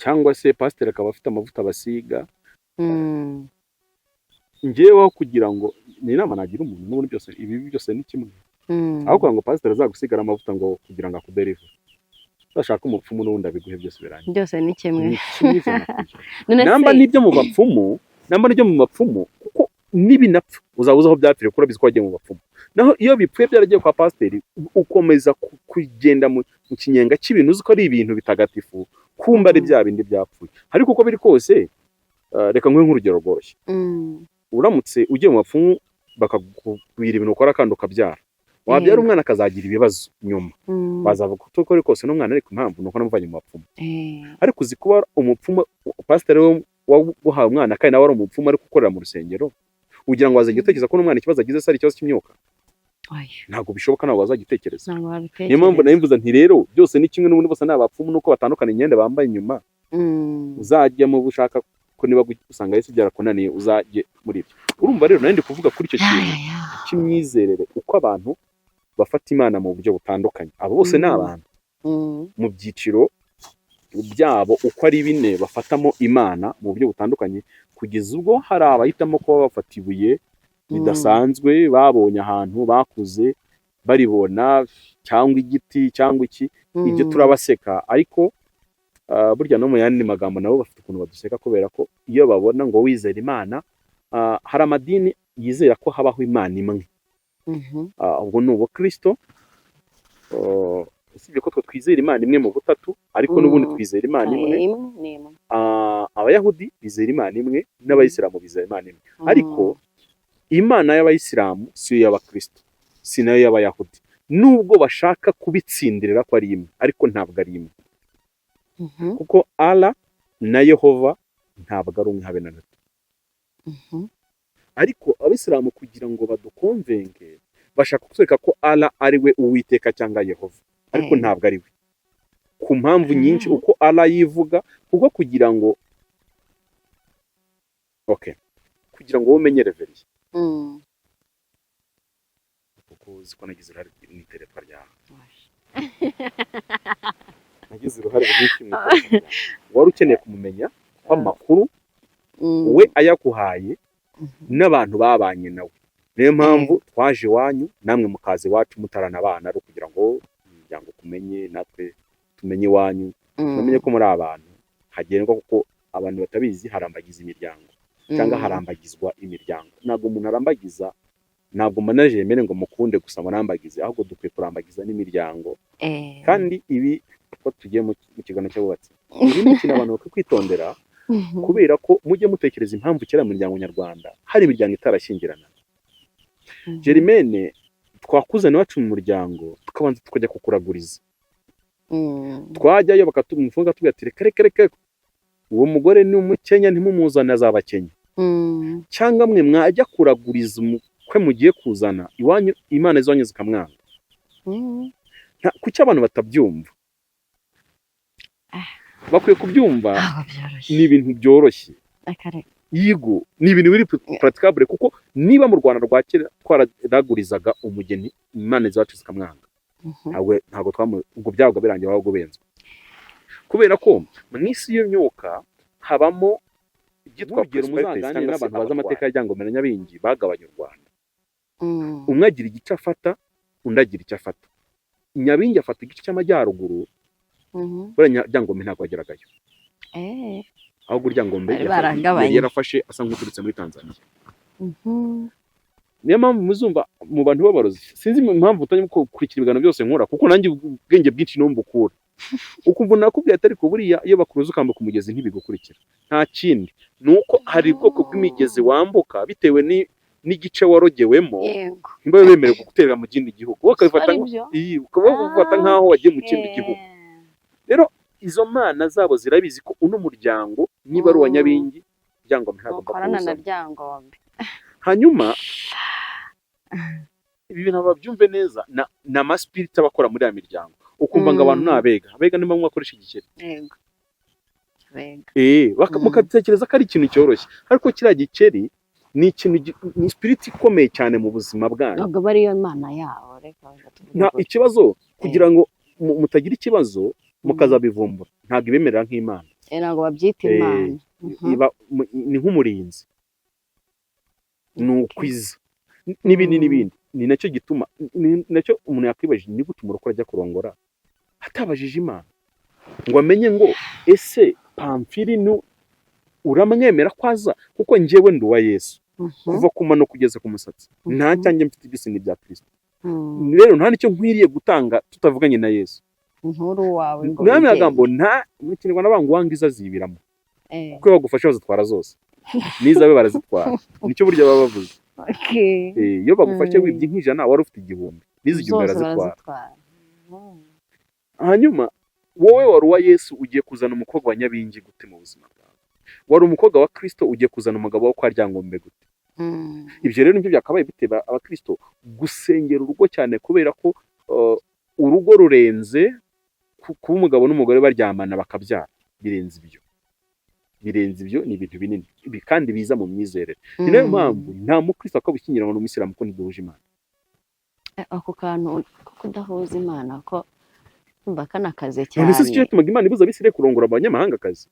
cyangwa se pasiteri akaba afite amavuta basiga. Njyeweho kugira ngo ni inama nagira umuntu n'ubundi byose ibi byose ni kimwe, aho kugira ngo pasiteri azagusigara amavuta ngo kugira ngo akuderive, udashaka umupfumu n'ubundi abiguhe byose birangiye. byose ni kimwe. Ni kimwe ijana ku ijana. None Namba se n'ibyo mu bapfumu, namba n'ibyo mu bapfumu, kuko nibinapfa uzabuze aho byapfiriye kuko urabizi ko wagiye mu bapfumu. Naho iyo bipfuye byaragiye kwa pasiteri, ukomeza kugenda mu kinyenga cy'ibintu uzi ko ari ibintu bitagatifu, kumba ari bya bindi byapfuye. Ariko uko biri kose, reka nguhe nk'urugero rworoshye. Uramutse ugiye mu bapfumu bakakubwira ibintu ukora kandi ukabyara, wabyara umwana akazagira ibibazo nyuma, bazavuga ko uko ari kose n'umwana ariko impamvu nuko namuvanye mu bapfumu. Ariko uzi kuba umupfumu pasiteri we waguhaye umwana kandi nawe ari umupfumu ariko ukorera mu rusengero, ugira ngo wazajya utekereza ko n'umwana ikibazo agize se ari ikibazo cy'imyuka? Ntabwo bishoboka, ntabwo wazagitekereza. Niyo mpamvu nabimvuze nti rero byose ni kimwe n'ubundi bose ni abapfumu, nuko batandukana imyenda bambaye inyuma. Uzajya mu bushaka ko niba usanga Yesu byarakunaniye uzajye muri ibyo. Urumva rero nari ndi kuvuga kuri icyo kintu cy'imyizerere, uko abantu bafata Imana mu buryo butandukanye. Abo bose ni abantu mu byiciro byabo uko ari bine bafatamo Imana mu buryo butandukanye, kugeza ubwo hari abahitamo kuba bafata ibuye bidasanzwe babonye ahantu bakuze baribona, cyangwa igiti cyangwa iki. Ibyo turabaseka, ariko burya no mu yandi magambo nabo bafite ukuntu baduseka, kubera ko iyo babona ngo wizera Imana, hari amadini yizera ko habaho Imana imwe. Ubwo ni ubukristo, usibye ko twe twizera Imana imwe mu butatu, ariko n'ubundi twizera Imana imwe. Abayahudi bizera Imana imwe n'abayisilamu bizera Imana imwe, ariko Imana y'abayisilamu si yo y'abakristo, si nayo y'abayahudi, nubwo bashaka kubitsindirira ko ari imwe, ariko ntabwo ari imwe. Kuko Allah na Yehova ntabwo ari umwe habe na gato. Ariko abisilamu kugira ngo badukonvenge bashaka kutwereka ko Allah ari we Uwiteka cyangwa Yehova, ariko ntabwo ari we, ku mpamvu nyinshi uko Allah yivuga. Kuko kugira ngo kugira ngo umenye reveriye, kuko uzi ko nagize uruhare mu iteretwa ryawe, nagize uruhare rwinshi mu iteretwa, wari ukeneye kumumenya ko amakuru we ayaguhaye n'abantu babanye nawe. Niyo mpamvu twaje iwanyu, namwe mukaza iwacu mutaranabana, ari kugira ngo imiryango kumenye, natwe tumenye iwanyu, tumenye ko muri abantu hagendwa, kuko abantu batabizi harambagiza imiryango cyangwa harambagizwa imiryango. Ntabwo umuntu arambagiza, ntabwo manaje yemere ngo mukunde gusa murambagize, ahubwo dukwiye kurambagiza n'imiryango. Kandi ibi ko tugiye mu kiganiro cy'abubatsi, ibi ni ikintu abantu bakwiye kwitondera, kubera ko mujye mutekereza impamvu kera mu miryango nyarwanda hari imiryango itarashyingirana. Germaine twakuzana iwacu mu muryango, tukabanza tukajya kukuraguriza, twajyayo bakatumufunga tubwira ati reka uwo mugore ni umukenya ntimumuzane azabakenya, cyangwa mwe mwajya kuraguriza umukwe mugiye kuzana iwanyu, Imana izonye zikamwanga. Kuki abantu batabyumva? Bakwiye kubyumva, ni ibintu byoroshye. Yigo ni ibintu biri praticable, kuko niba mu Rwanda rwa kera twaragurizaga umugeni, Imana zacu zikamwanga, ntabwo ubwo byago birangiye ahubwo benzwe, kubera ko mu isi y'imyuka habamo ibyitwa prosperity. N'abantu bazi amateka y'Ryangombe Nyabingi bagabanya u Rwanda, umwe agira igice afata, undi agira icyo afata. Nyabingi afata igice cy'amajyaruguru, buriya Ryangombe ntabwo ageragayo, ahubwo Ryangombe yarafashe asa nk'uturutse muri Tanzania. Niyo mpamvu muzumva mu bantu b'abarozi, sinzi impamvu utajya gukurikira ibiganiro byose nkora, kuko nanjye ubwenge bwinshi numbukura. Ukumva nakubwiye atari ko buriya iyo bakuruza ukambuka umugezi ntibigukurikira, nta kindi, nuko hari ubwoko bw'imigezi wambuka bitewe n'igice warogewemo yego niba bemerewe guterera mu kindi gihugu wowe ukabifata ari byo ukabifata nk'aho wagiye mu kindi gihugu. Rero izo mana zabo zirabizi ko uno muryango niba ari uwa Nyabingi Ryangombe ntabwo mukorana na bakuzamo. Ryangombe. Hanyuma ibi bintu babyumve neza na maspirita bakora muri ya miryango ukumva ngo abantu abega niba mwakoresha igikeri Yego. Abega. Mukatekereza ko ari ikintu cyoroshye ariko kiriya gikeri ni ikintu ni spirit ikomeye cyane mu buzima bwanyu. Ntabwo bariyo mana yabo reka nta ikibazo kugira ngo mutagira ikibazo mukazabivumbura ntabwo ibemerera nk'Imana. Ntabwo babyita Imana. Ni nk'umurinzi ni ukwiza n'ibindi ni nacyo gituma nacyo umuntu yakwibajije ni gute umurokore ajya kurongora atabajije Imana ngo amenye ngo ese Pamfili uramwemera kwaza kuko njyewe ndi uwa Yesu kuva ku mano kugeza ku musatsi nta cyanjye mfite ibisini bya Kristo. Rero nta nicyo nkwiriye gutanga tutavuganye na Yesu. Inkuru wawe ngo mwami agambo nta mu Kinyarwanda bangu wanga izazibiramo kuko bagufasha bazitwara zose nizabe barazitwara nicyo buryo baba bavuze. Iyo bagufashe wibye nk'ijana wari ufite igihumbi n'izigihumbi barazitwara. Hanyuma wowe wari uwa Yesu ugiye kuzana umukobwa wa Nyabingi gute mu buzima bwawe? Wari umukobwa wa Kristo ugiye kuzana umugabo wo kwa Ryangombe gute? Ibyo rero nibyo byakabaye biteba abakristo gusengera urugo cyane kubera ko urugo rurenze kuba umugabo n'umugore baryamana bakabyara birenze ibyo ni ibintu binini kandi biza mu myizerere. Ni nayo mpamvu nta mukristo akabushyingiranwa n'umuyisilamu ko ntiduhuje Imana. Ako kantu ko kudahuza Imana ko umva kanakaze cyane. None se cyo tumaga Imana ibuza abisire kurongora abanyamahanga kazi.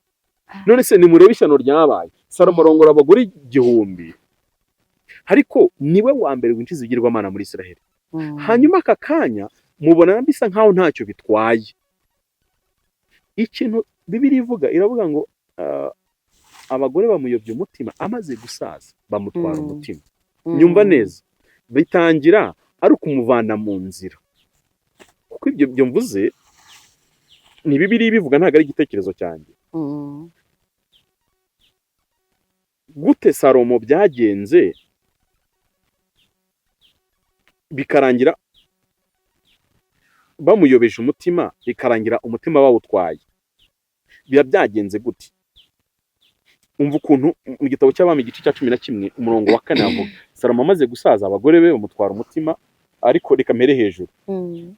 None se nimurebe ishyano ryabaye Salomo arongora abagore 1000 ariko niwe wa mbere winjiza igirwamana muri Israeli. Hanyuma aka kanya mubona bisa nkaho ntacyo bitwaye. Ikintu Bibiliya ivuga iravuga ngo abagore bamuyobye umutima amaze gusaza bamutwara umutima. Nyumva neza bitangira ari ukumuvana mu nzira kuko ibyo byo mvuze ni Bibiliya bivuga ntago ari igitekerezo cyanjye. Gute Salomo byagenze bikarangira bamuyobeje umutima bikarangira umutima bawutwaye biba byagenze gute? Umva ukuntu mu gitabo cy'Abami igice cya 11 umurongo wa 4 avuga Salomo amaze gusaza abagore be bamutwara umutima ariko reka mere hejuru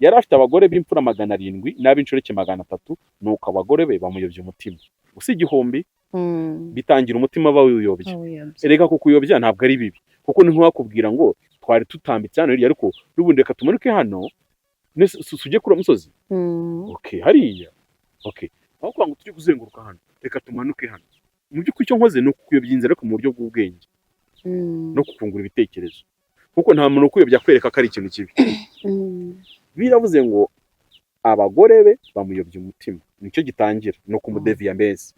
yari afite abagore b'imfura 700 n'ab'inshoreke 300 nuko abagore be bamuyobye umutima gusa igihumbi bitangira umutima bawuyobye. Erega ko kuyobya ntabwo ari bibi kuko ni nk'uwakubwira ngo twari tutambitse hano ariko rubundi reka tumanuke hano suje kuri musozi hariya aho kwanga turi kuzenguruka hano reka tumanuke hano. Mu by'ukuri icyo nkoze ni ukuyobya inzira ariko mu buryo bw'ubwenge no kufungura ibitekerezo kuko nta muntu ukuyobya kwereka ko ari ikintu kibi. Biravuze ngo abagore be bamuyobye umutima nicyo gitangira no kumudeviya mbese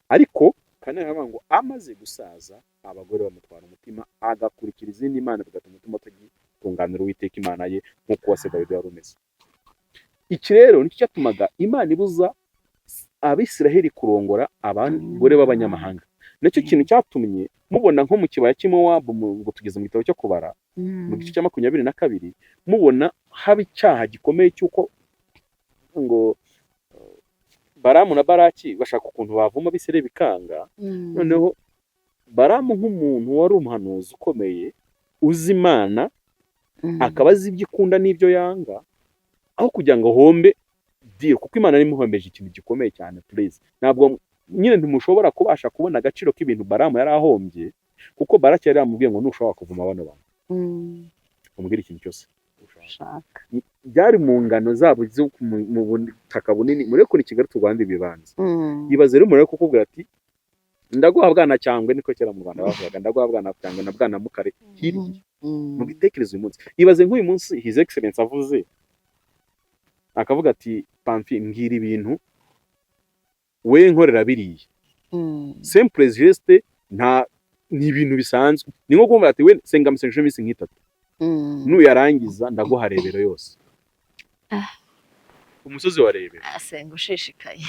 ariko kandi aravuga ngo amaze gusaza abagore bamutwara umutima agakurikira izindi mana bigatuma umutima utagitunganira Uwiteka Imana ye nk'uko wase Dawidi yari umeze. Iki rero nicyo cyatumaga Imana ibuza Abisiraheli kurongora abagore b'abanyamahanga. Nacyo kintu cyatumye mubona nko mu kibaya cy'Imowabu ngo tugeze mu gitabo cyo kubara mu gice cya 22 mubona haba icyaha gikomeye cy'uko ngo Baramu na Baraki bashaka ukuntu bavuma Abisiraheli bikanga. Noneho Baramu nk'umuntu wari umuhanuzi ukomeye uzi Imana akaba azi ibyo ikunda n'ibyo yanga aho kugira ngo hombe kuko Imana nimuhombeje ikintu gikomeye cyane please. Ntabwo nyine ntimushobora kubasha kubona agaciro k'ibintu Baramu yari ahombye kuko Baraki yari yamubwiye ngo ntushobora kuvuma bano bantu umubwira ikintu cyose ushaka. Byari mu ngano zabo mu butaka bunini muri kuri Kigali Rwanda ibibanza. Yibaze rero muri kukubwira ati ndaguha bwana cyangwe niko cyera mu Rwanda bavuga ndaguha bwana cyangwe na bwana mukare hirya mu bitekerezo uyu munsi. Yibaze nk'uyu munsi His Excellence avuze akavuga ati Pamfi mbwira ibintu we nkorera biriye simple geste nta ni ibintu bisanzwe ni nko kumva ati we senga amasengesho y'imisi nk'itatu nuyarangiza ndaguha rebero yose umusozi wa rebero asenga ushishikaye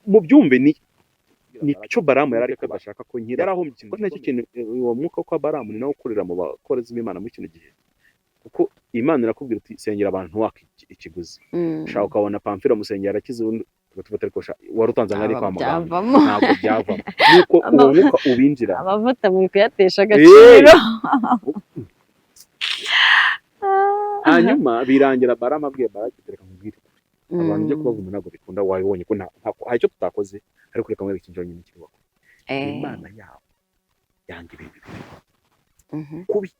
mu byumve ni nicyo Baramu yari ariko bashaka ko nkira yarahombye ikintu nacyo kintu uwo mwuka kwa Baramu ni nawo ukorera mu bakorezi b'Imana muri kino gihe kuko Imana irakubwira uti sengera abantu waka ikiguzi shaka ukabona Pamfilo musengera arakize tubatari kosha warutanze ngari kwa muganga ntabwo byavamo nuko uwo mwuka ubinjira amavuta mu kuyatesha agaciro hanyuma birangira Baramu abwiye Baraki tereka mubwire abantu byo kubavuma ntabwo bikunda wabibonye ko nta icyo tutakoze ariko reka mwereke injyo nyine kirwa Imana yawe yanga ibintu kubi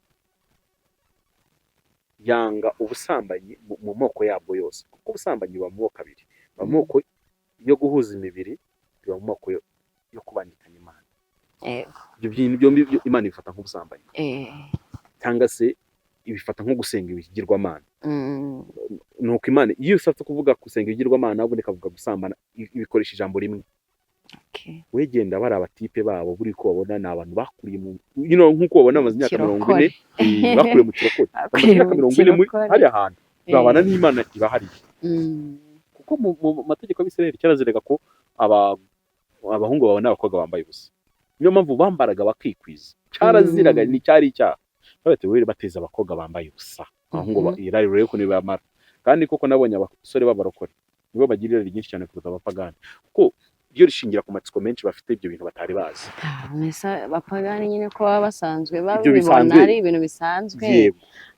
yanga ubusambanyi mu moko yabwo yose kuko ubusambanyi buba mu moko abiri mu moko yo guhuza imibiri biba mu moko yo kubangikanya Imana ibyo bintu byombi Imana ibifata nk'ubusambanyi cyangwa se ibifata nko gusenga ibigirwamana nuko Imana iyo ushatse kuvuga gusenga ibigirwamana ahubwo nikavuga gusambana ibikoresha ijambo rimwe wegenda bari abatipe babo buri ko babona ni abantu bakuriye mu nk'uko babona amaze imyaka 40 bakuriye mu kirokore imyaka 40 hari ahantu babana n'Imana ibahari kuko mu mategeko y'Abisirayeli cyaraziraga ko abahungu babona abakobwa bambaye ubusa niyo mpamvu bambaraga bakikwiza cyaraziraga ni cyari icyaha batewe bateza abakobwa bambaye ubusa ahungu irari rero ko nibamara kandi koko nabonye abasore b'abarokore nibo bagirira ryinshi cyane kuruta abapagani kuko byo rishingira ku matsiko menshi bafite ibyo bintu batari bazi nesa bapagani nyine ko baba basanzwe babibona ari ibintu bisanzwe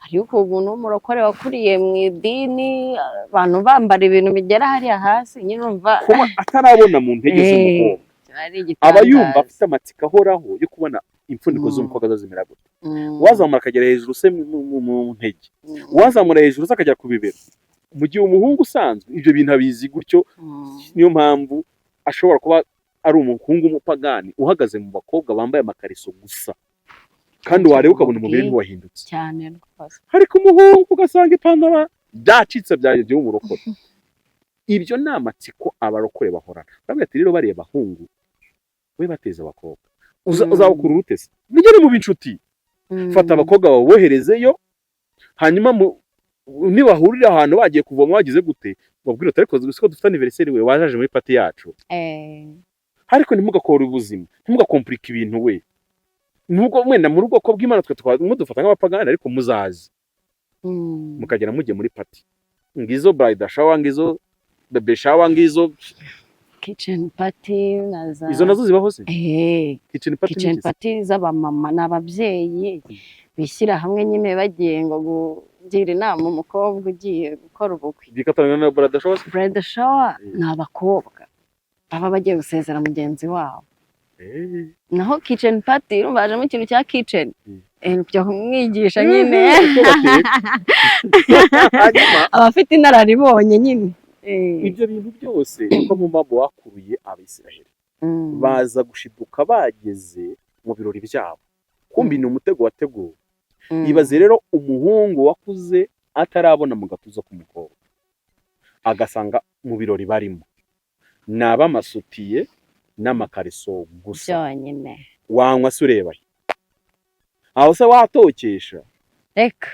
ariko umuntu w'umurokore wakuriye mu idini abantu bambara ibintu bigera hariya hasi nyine umva kuba atarabona mu ntege z'umukobwa aba yumva afite amatsiko ahoraho yo kubona impfundiko z'umukobwa zazimira gute wazamura akagera hejuru se mu ntege wazamura hejuru se akajya ku bibero mu gihe umuhungu usanzwe ibyo bintu abizi gutyo niyo mpamvu ashobora kuba ari umuhungu w'umupagani uhagaze mu bakobwa bambaye amakariso gusa kandi wareba ukabona umubiri ntiwahindutse cyane rwose ariko umuhungu ugasanga ipantaro byacitse byaje umurokore ibyo ni amatsiko abarokore bahorana bamwe ati rero bareba bahungu we bateza abakobwa uzabukura urutese mugere mu binshuti fata abakobwa baboherezeyo hanyuma nibahurira ahantu bagiye kuvoma bagize gute babwira ariko ko dufite anniversaire we wajaje muri party yacu ariko ntimugakora ubuzima ntimugakomplika ibintu we nubwo mwenda mu rugo ko bw'Imana twe dufata nk'abapagani ariko muzazi mukagera mujye muri party ngizo bride shower ngizo baby shower ngizo kitchen party izo nazo zibaho se kitchen party z'abamama n'ababyeyi bishyira hamwe nyine bagiye ngo gira inama umukobwa ugiye gukora ubukwe bikatana na bride shower ni abakobwa baba bagiye gusezera mugenzi wabo naho kitchen party urumvajemo ikintu cya kitchen byo kumwigisha nyine abafite inararibonye nyine ibyo bintu byose uko mu mabo wakuruye Abisirayeli baza gushiduka bageze mu birori byabo kumbi ni umutego wateguwe ibaze rero umuhungu wakuze atarabona mu gatuza k'umukobwa agasanga mu birori barimo naba masutiye n'amakariso gusa byonyine wanywa se ureba aho se watokesha reka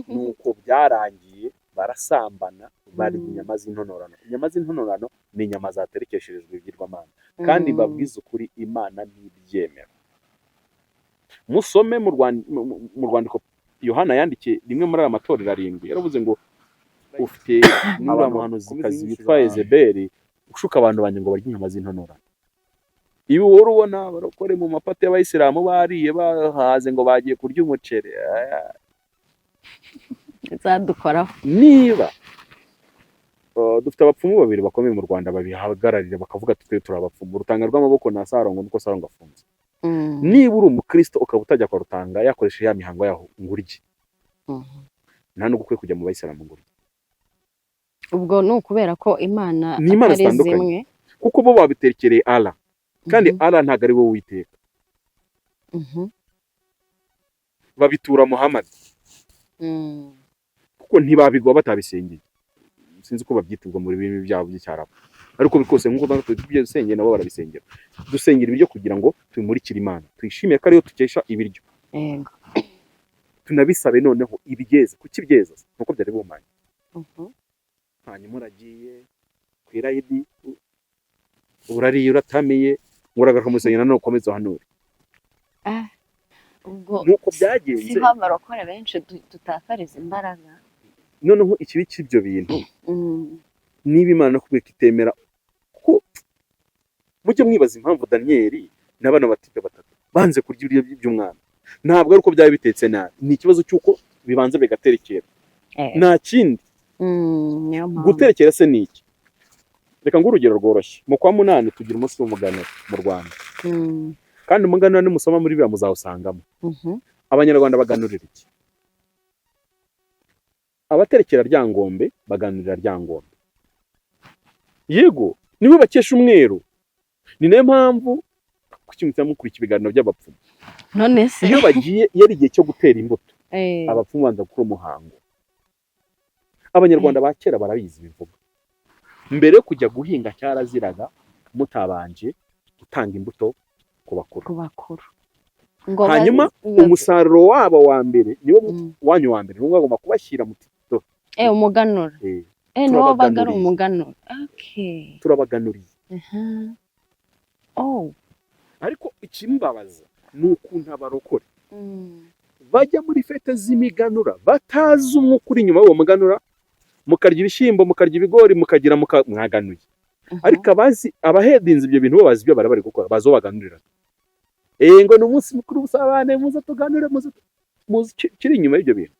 nuko byarangiye barasambana bari inyama z'intonorano inyama z'intonorano ni inyama zaterekesherejwe ibigirwamana kandi babwiza ukuri Imana ntibyemera musome mu rwandiko Yohana yandikiye rimwe muri aya matorero 7 yaravuze ngo ufite n'abamuhanuzikazi bitwa Yezebeli ushuka abantu banye ngo barya inyama z'intonorano ibi woro ubona barokore mu mapate y'Abayisilamu bariye bahaze ngo bagiye kurya umuceri zadukoraho niba dufite abapfumu 2 bakomeye mu Rwanda babihagararira bakavuga twe turabapfumu Rutanga rw'amaboko na Sarongo nuko Sarongo afunze niba uri umukristo ukaba utajya kwa Rutanga yakoresha ya mihango yaho ngurye nta nugukwe kujya mu Bayisilamu ngurye ubwo ni ukubera ko Imana atari zimwe kuko bo babitekereye Allah kandi Allah ntago ari wowe witeka babitura Muhammad kuko ntibabigwa batabisengeye sinzi ko babyitubwa muri bimwe byabo by'icyarabu ariko bikose nk'uko tujye dusengera nabo barabisengera dusengera ibyo kugira ngo tumurikire Imana tuyishimiye ko ariyo tukesha ibiryo tunabisabe noneho ibigeze kuki byeza nuko byari bumanye hanyuma uragiye kwirayidi urariye uratamiye uragaruka mu rusengero nanone ukomeze uhanure. ubwo Nuko byagenze siho abarokore benshi dutakariza imbaraga. noneho ikibi cy'ibyo bintu niba Imana nakubwiye ko itemera ko mujye mwibaza impamvu Daniyeli n'abana batipe batatu banze kurya ibiryo by'umwana. Ntabwo ari uko byaba bitetse nabi, ni ikibazo cy'uko bibanza bigaterekera, nta kindi. Niyo mpamvu Guterekera se ni iki? Reka nguhe urugero rworoshye. Mu kwa munani tugira umunsi w'umuganura mu Rwanda, kandi umuganura nimusoma muri Bibiliya muzawusangamo. Abanyarwanda baganurira iki? Abaterekera Ryangombe baganurira Ryangombe, yego niwe bakesha umweru. Ni nayo mpamvu kuki mukurikira ibiganiro by'abapfumu, none se iyo bagiye yari igihe cyo gutera imbuto abapfumu banza gukora umuhango. Abanyarwanda ba kera barabizi bivuga, mbere yo kujya guhinga cyaraziraga mutabanje gutanga imbuto ku bakuru. Hanyuma umusaruro wabo wa mbere niwo wanyu wa mbere bagomba kubashyira mu tito umuganura niwo bagara umuganura. Turabaganuriye. Ariko ikimbabaza ni ukuntu abarokore bajya muri fete z'imiganura batazi umwuka uri inyuma y'uwo muganura, mukarya ibishyimbo mukarya ibigori mukagira mwaganuye. Ariko abahedinze ibyo bintu bo bazi ibyo bari gukora, bazi uwo baganurira. Ngo ni umunsi mukuru w'ubusabane, muze tuganure, muze kiri inyuma y'ibyo bintu.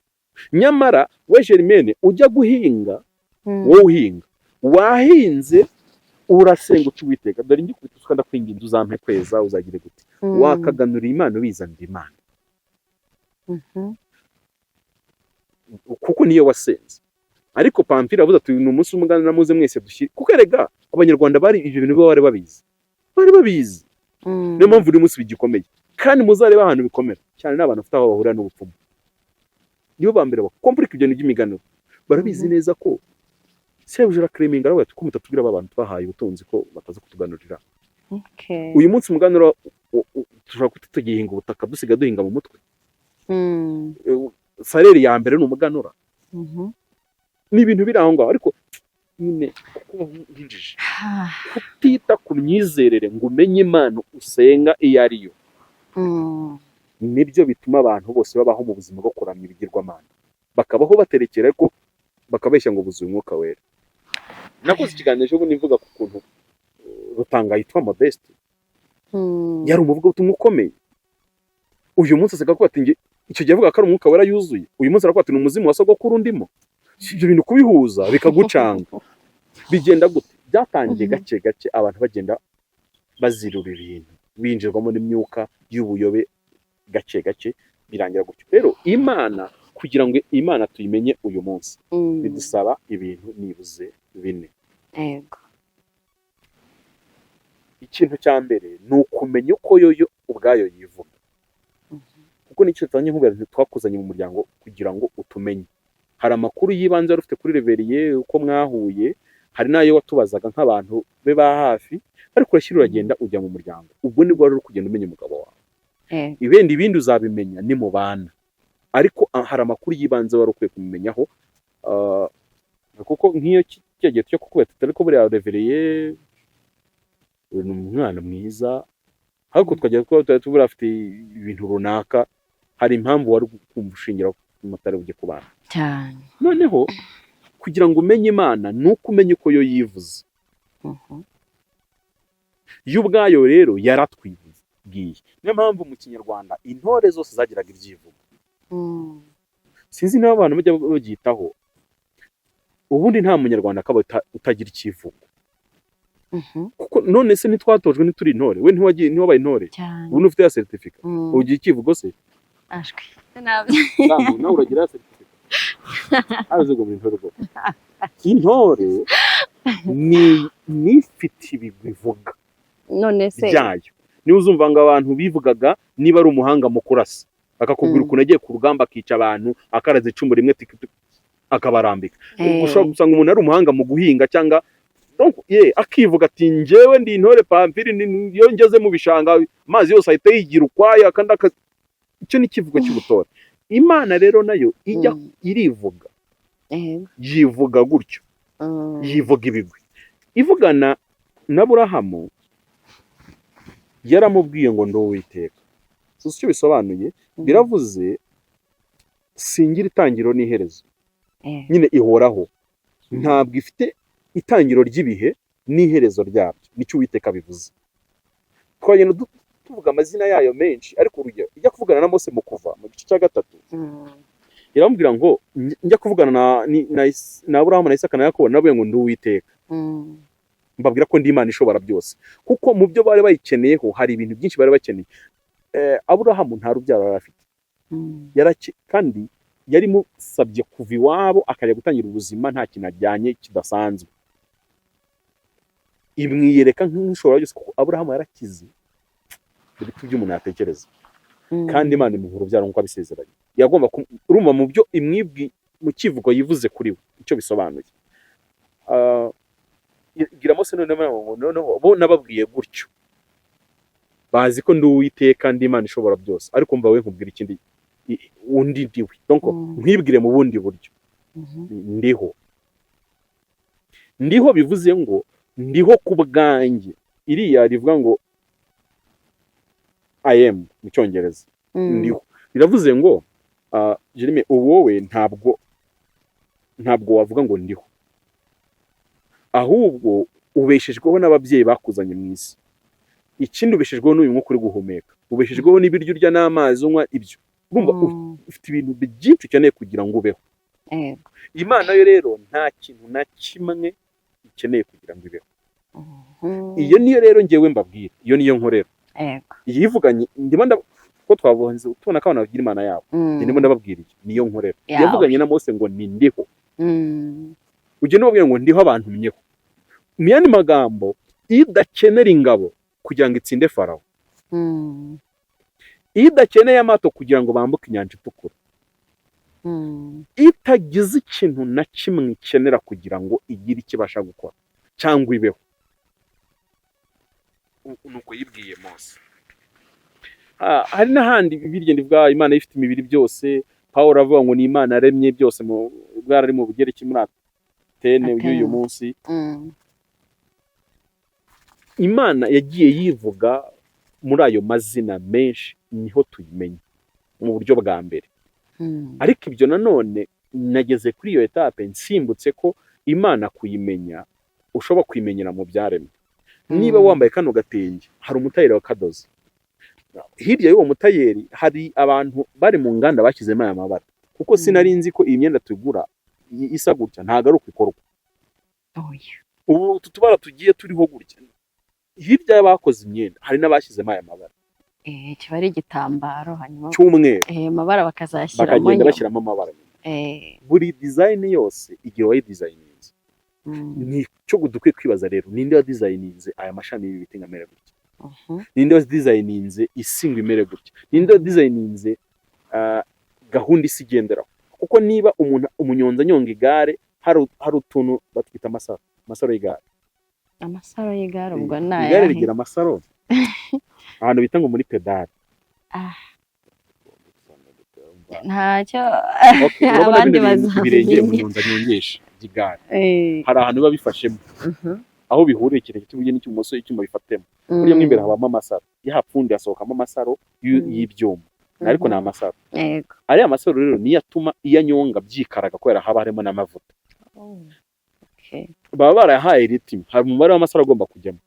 Nyamara we Germaine ujya guhinga, wowe uhinga wahinze urasenga uca Uwiteka, dore ngi kubita ukanda kwinginda uzampe kweza uzagire gute. Wakaganurira Imana ubizanira Imana, kuko niyo wasenze. Ariko Pampira avuze ati ni umunsi w'umuganura muze mwese dushyire, kuko erega Abanyarwanda bari ibyo bintu bari babizi. Niyo mpamvu uyu munsi bigikomeye, kandi muzareba ahantu bikomera cyane n'abantu bafite aho bahurira n'ubupfumu. Nibo ba mbere bakomplika ibyo by'imiganuro, barabizi neza ko Sebuja Cleming aravuga ati ko mutatubwira abantu twahaye ubutunzi ko bataza kutuganurira. Uyu munsi umuganura tushobora kutugihinga ubutaka dusiga duhinga mu mutwe. Saleri ya mbere ni umuganura. Ni ibintu biri aho ngaho, ariko nyine kuko hinjije kutita ku myizerere ngo umenye Imana usenga iyo ariyo, nibyo bituma abantu bose babaho mu buzima bwo kuramya ibigirwamana, bakabaho baterekera ariko bakabeshya ngo buzuye umwuka wera. Nakoze ikiganiro cyo nivuga ku kuntu Rutanga yitwa Modeste, yari umuvugabutumwa ukomeye. Uyu munsi asiga ko ati icyo gihe avuga ko ari umwuka wera yuzuye, uyu munsi aravuga ati ni umuzimu wa sogokuru ndimo. Ibyo bintu kubihuza bikagucanga. Bigenda gute? Byatangiye gake gake abantu bagenda bazirura ibintu, binjirwamo n'imyuka y'ubuyobe gake gake, birangira gutyo. Rero Imana, kugira ngo Imana tuyimenye uyu munsi bidusaba ibintu nibuze 4. Ikintu cya mbere ni ukumenya uko yo ubwayo yivuga, kuko nicyo tanye nk'ubwo twakuzanye mu muryango kugira ngo utumenye. Hari amakuru y'ibanze wari ufite kuri Reveriye uko mwahuye, hari nayo watubazaga nk'abantu be ba hafi, ariko urashyira uragenda ujya mu muryango. Ubwo nibwo wari uri kugenda umenya umugabo wawe. Ibindi uzabimenya ni mu bana, ariko hari amakuru y'ibanze wari ukwiye kubimenyaho. Kuko nk'iyo cyagiye cyo kukubeta ariko buriya Reveriye ni umwana mwiza, ariko twagiye tubura afite ibintu runaka, hari impamvu wari kumva ushingira mutare ujye kubana cyane. Noneho kugira ngo umenye Imana nuko umenye uko yo yivuze. Yo ubwayo rero yaratwibwiye. Niyo mpamvu mu Kinyarwanda intore zose zagiraga ibyivugo. Sinzi niba abantu bajya babyitaho. Ubundi nta munyarwanda akaba utagira ikivugo. Kuko none se ntitwatojwe ntituri intore, we ntiwabaye intore, ubu ufite ya certificate, ugiye ikivugo se? Ashwi nabi nawe uragira certificate. Aze ngo intore go. Intore ni nifite ibivuga. None se byayo niba uzumva ngo abantu bivugaga niba ari umuhanga mu kurasa, akakubwira ukuntu agiye ku rugamba akica abantu, akaraze icumu rimwe akabarambika. Ushobora gusanga umuntu ari umuhanga mu guhinga cyangwa akivuga ati njyewe ndi intore Pampiri, iyo ngeze mu bishanga amazi yose ahita yigira ukwaya, kandi icyo ni ikivugo cy'ubutore. Imana rero nayo ijya irivuga, yivuga gutyo, yivuga ibigwi. Ivugana na Aburahamu yaramubwiye ngo ndi Uwiteka. Uzi icyo bisobanuye? Biravuze singira itangiriro n'iherezo, nyine ihoraho, ntabwo ifite itangiriro ry'ibihe n'iherezo ryabyo. Nicyo Uwiteka bivuze. Twagenda tuvuga amazina yayo menshi, ariko urugero ijya kuvugana na Mose mu Kuva mu gice cya 3, iramubwira ngo njya kuvugana na Aburahamu na Isaka na Yakobo, navuye ngo ndi Uwiteka. Mbabwira ko ndi Imana ishobora byose, kuko mu byo bari bayikeneyeho hari ibintu byinshi bari bakeneye. Aburahamu nta rubyaro yari afite, kandi yari musabye kuva iwabo akajya gutangira ubuzima nta kintu ajyanye kidasanzwe. Imwiyereka nk'ishobora byose, kuko Aburahamu yarakize ibiti by'umuntu yatekereza, kandi Imana imuha urubyaro nk'uko abisezeranye. Yagomba urumva mu byo imwibwi mu kivugo yivuze kuri we icyo bisobanuye. Gira Mose noneho bo nababwiye gutyo, bazi ko ndi Uwiteka, ndi Imana ishobora byose, ariko mva we nkubwira ikindi undi ndiwe, donc nkwibwire mu bundi buryo. Ndiho bivuze ngo ndiho ku bwanjye. Iriya rivuga ngo I am mu Cyongereza, ndiho biravuze ngo Jeremy, wowe ntabwo wavuga ngo ndiho, ahubwo ubeshejweho n'ababyeyi bakuzanye mu isi. Ikindi ubeshejweho n'uyu mwuka uri guhumeka, ubeshejweho n'ibiryo urya n'amazi unywa. Ibyo urumva ufite ibintu byinshi ukeneye kugira ngo ubeho. Imana yo rero nta kintu na kimwe ikeneye kugira ngo ibeho. Iyo niyo rero ngewe mbabwira, iyo niyo nkorera. Iyi ivuganye ndimo ko twabonze tubona ko abantu bagira Imana yabo, ndimo ndababwira iyo niyo nkorera. Yavuganye na Mose ngo ni ndiho, ujye n'ubabwira ngo ndiho abantu mnyeho. Mu yandi magambo, idakenera ingabo kugira ngo itsinde Farawo, idakeneye amato kugira ngo bambuke inyanja itukura, itagize ikintu na kimwe ikenera kugira ngo igire ikibasha gukora cyangwa ibeho. Nuko yibwiye Mose. Hari n'ahandi birya ndivuga Imana ifite imibiri byose. Pawulo avuga ngo ni Imana yaremye byose mu bwarari mu bugereki muri Atene y'uyu munsi. Imana yagiye yivuga muri ayo mazina menshi, niho tuyimenya mu buryo bwa mbere. Ariko ibyo nanone nageze kuri iyo etape nsimbutse ko Imana kuyimenya ushobora kuyimenyera mu byaremwe. Niba wambaye kano gatenge, hari umutayeri wakadoze. Hirya y'uwo mutayeri hari abantu bari mu nganda bashyizemo aya mabara, kuko sinari nzi ko iyi myenda tugura isa gutya ntago ari uko ikorwa. Ubu tutubara tugiye turiho gutya, hirya y'abakoze imyenda hari n'abashyizemo aya mabara. Kiba ari igitambaro hanyuma cy'umweru, amabara bakazashyiramo, bakagenda bashyiramo amabara. Buri design yose igihe wayidesigninze. Ni cyo dukwiye kwibaza rero, ninde wa designinze aya mashami y'ibiti nkamere gutya? Ninde wa designinze isinga imere gutya? Ninde wa designinze gahunda isi igenderaho? Kuko niba umunyonza anyonga igare, hari utuntu batwita amasaro y'igare. Amasaro y'igare ubwo nayo igare rigira amasaro ahantu bita ngo muri pedale. Ntacyo abandi bazabirengera umunyonza anyongesha igare. Hari ahantu biba bifashemo, aho bihurira ikirenge cy'uburyo n'icy'ubumoso icyuma bifatemo. Burya mo imbere habamo amasaro, yahapfundi hasohokamo amasaro y'ibyuma, ariko ni amasaro. Ariya masaro rero niyo atuma iyo anyonga byikaraga kubera haba harimo n'amavuta. Baba barayahaye ritimi, hari umubare w'amasaro agomba kujyamo.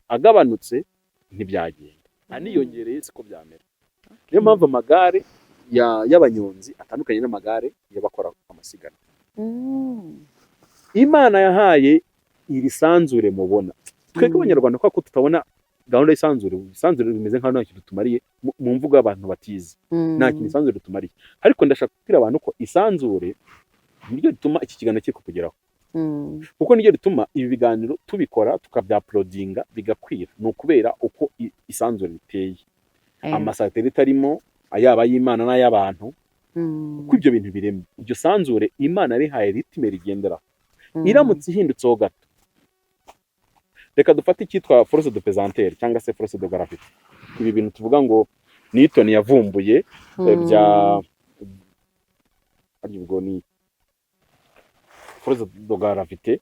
Agabanutse ntibyagenda, aniyongereye siko byamera. Niyo mpamvu amagare y'abanyonzi atandukanye n'amagare y'abakora amasiganwa. Imana yahaye iri sanzure mubona. Twebwe abanyarwanda ko tutabona gahunda y'isanzure. Isanzure rimeze nkaho ntacyo dutumariye mu mvugo y'abantu batize. Nta kintu isanzure dutumariye. Ariko ndashaka kubwira abantu ko isanzure niryo rituma iki kiganiro kiri kugeraho. Kuko niryo rituma ibi biganiro tubikora tukabyaploadinga bigakwira. Ni ukubera uko isanzure riteye. Amasatelite arimo ayaba y'Imana n'ay'abantu. Uko ibyo bintu biremye. Iryo sanzure Imana rihaye ritime rigenderaho. Iramutse ihindutseho gato, reka dufate icyitwa force de pesanteur cyangwa se force de gravité. Ibi bintu tuvuga ngo Newton yavumbuye bya aribwo ni force de gravité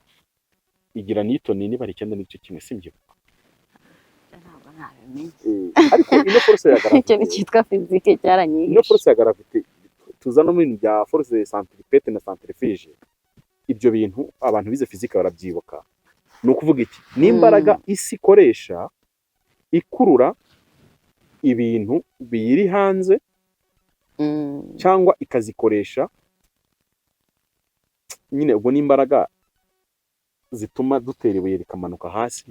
igira Newton niba ari 9 n'igice kimwe, simbyibuka. ariko ino force ya gravité ikintu cyitwa fizike ino cyaranyihishe. force ya gravité tuzana mu bintu bya force centripète na centrifuge. Ibyo bintu abantu bize fizike barabyibuka. Ni ukuvuga iki, n'imbaraga isi ikoresha ikurura ibintu biyiri hanze cyangwa ikazikoresha nyine, ubwo n'imbaraga zituma dutera ibuye rikamanuka hasi,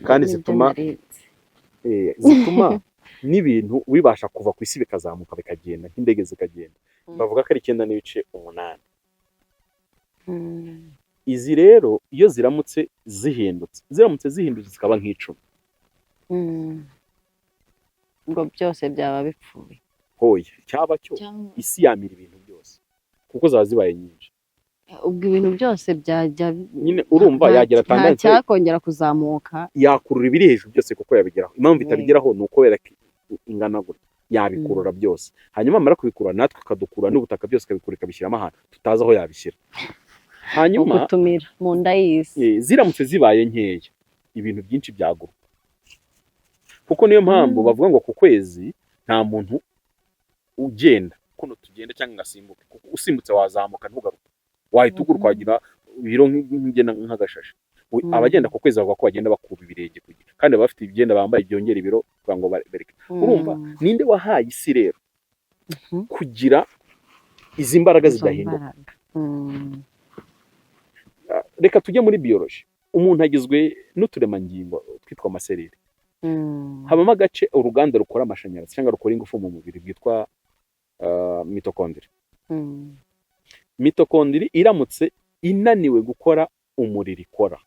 kandi zituma n'ibintu bibasha kuva ku isi bikazamuka bikagenda nk'indege zikagenda. Bavuga ko ari 9.8. Izi rero iyo ziramutse zihindutse zikaba nk'icumi, ubwo byose byaba bipfuye. hoya cyaba cyo isi yamira ibintu byose kuko zaba zibaye nyinshi. Ubwo ibintu byose byajya nyine urumva yagira tendance cyakongera kuzamuka, yakurura ibiri hejuru byose kuko yabigeraho. Impamvu itabigeraho ni uko ingana gutya yabikurura byose, hanyuma amara kubikurura natwe akadukurura n'ubutaka byose akabikurura ikabishyiramo ahantu tutazi aho yabishyira. Hanyuma gutumira mu nda y'isi ziramutse zibaye nkeya ibintu byinshi byaguruka, kuko niyo mpamvu bavuga ngo ku kwezi nta muntu ugenda kuno tugenda cyangwa ngasimbuke, kuko usimbutse wazamuka ntugaruka, wahita uguruka wagira ibiro nk'ingena nk'agashashi. Abagenda ku kwezi bavuga ko bagenda bakuba ibirenge kugira, kandi bafite ibigenda bambaye byongera ibiro kugira ngo bereke. Urumva ninde wahaye isi rero kugira izi mbaraga zidahinduka? Reka tujye muri biology. Umuntu agizwe n'uturemangingo twitwa amaserire. Habamo agace uruganda rukora amashanyarazi cyangwa rukora ingufu mu mubiri bwitwa mitochondria. Mitochondria iramutse inaniwe gukora umuriro ikora,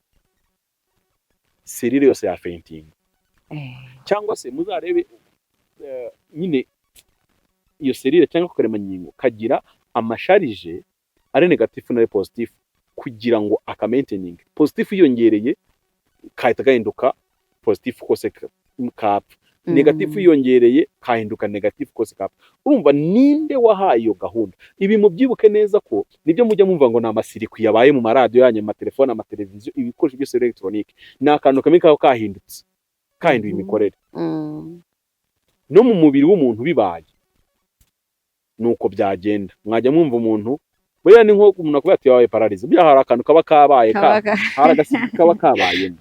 serire yose ya fainting. Cyangwa se muzarebe nyine iyo serire cyangwa kuremangingo kagira amasharije ari negatifu na positif, kugira ngo akamaintening positif yongereye kahita gahinduka positif kose kapfa, negatifu yongereye kahinduka negatifu kose kapfa. Urumva ninde wahaye iyo gahunda? Ibi mubyibuke neza ko nibyo mujya mumva ngo ni amasirikwi yabaye mu maradiyo yanyu, amatelefone, amateleviziyo, ibikoresho byose electronique. Ni akantu kamwe kaho kahindutse, kahinduye imikorere. No mu mubiri w'umuntu bibaye nuko byagenda. Mwajya mwumva umuntu buriya ni nko umuntu akuba yabaye paralize, bya hari akantu kaba kabaye hari agasirikwi kaba kabayemo.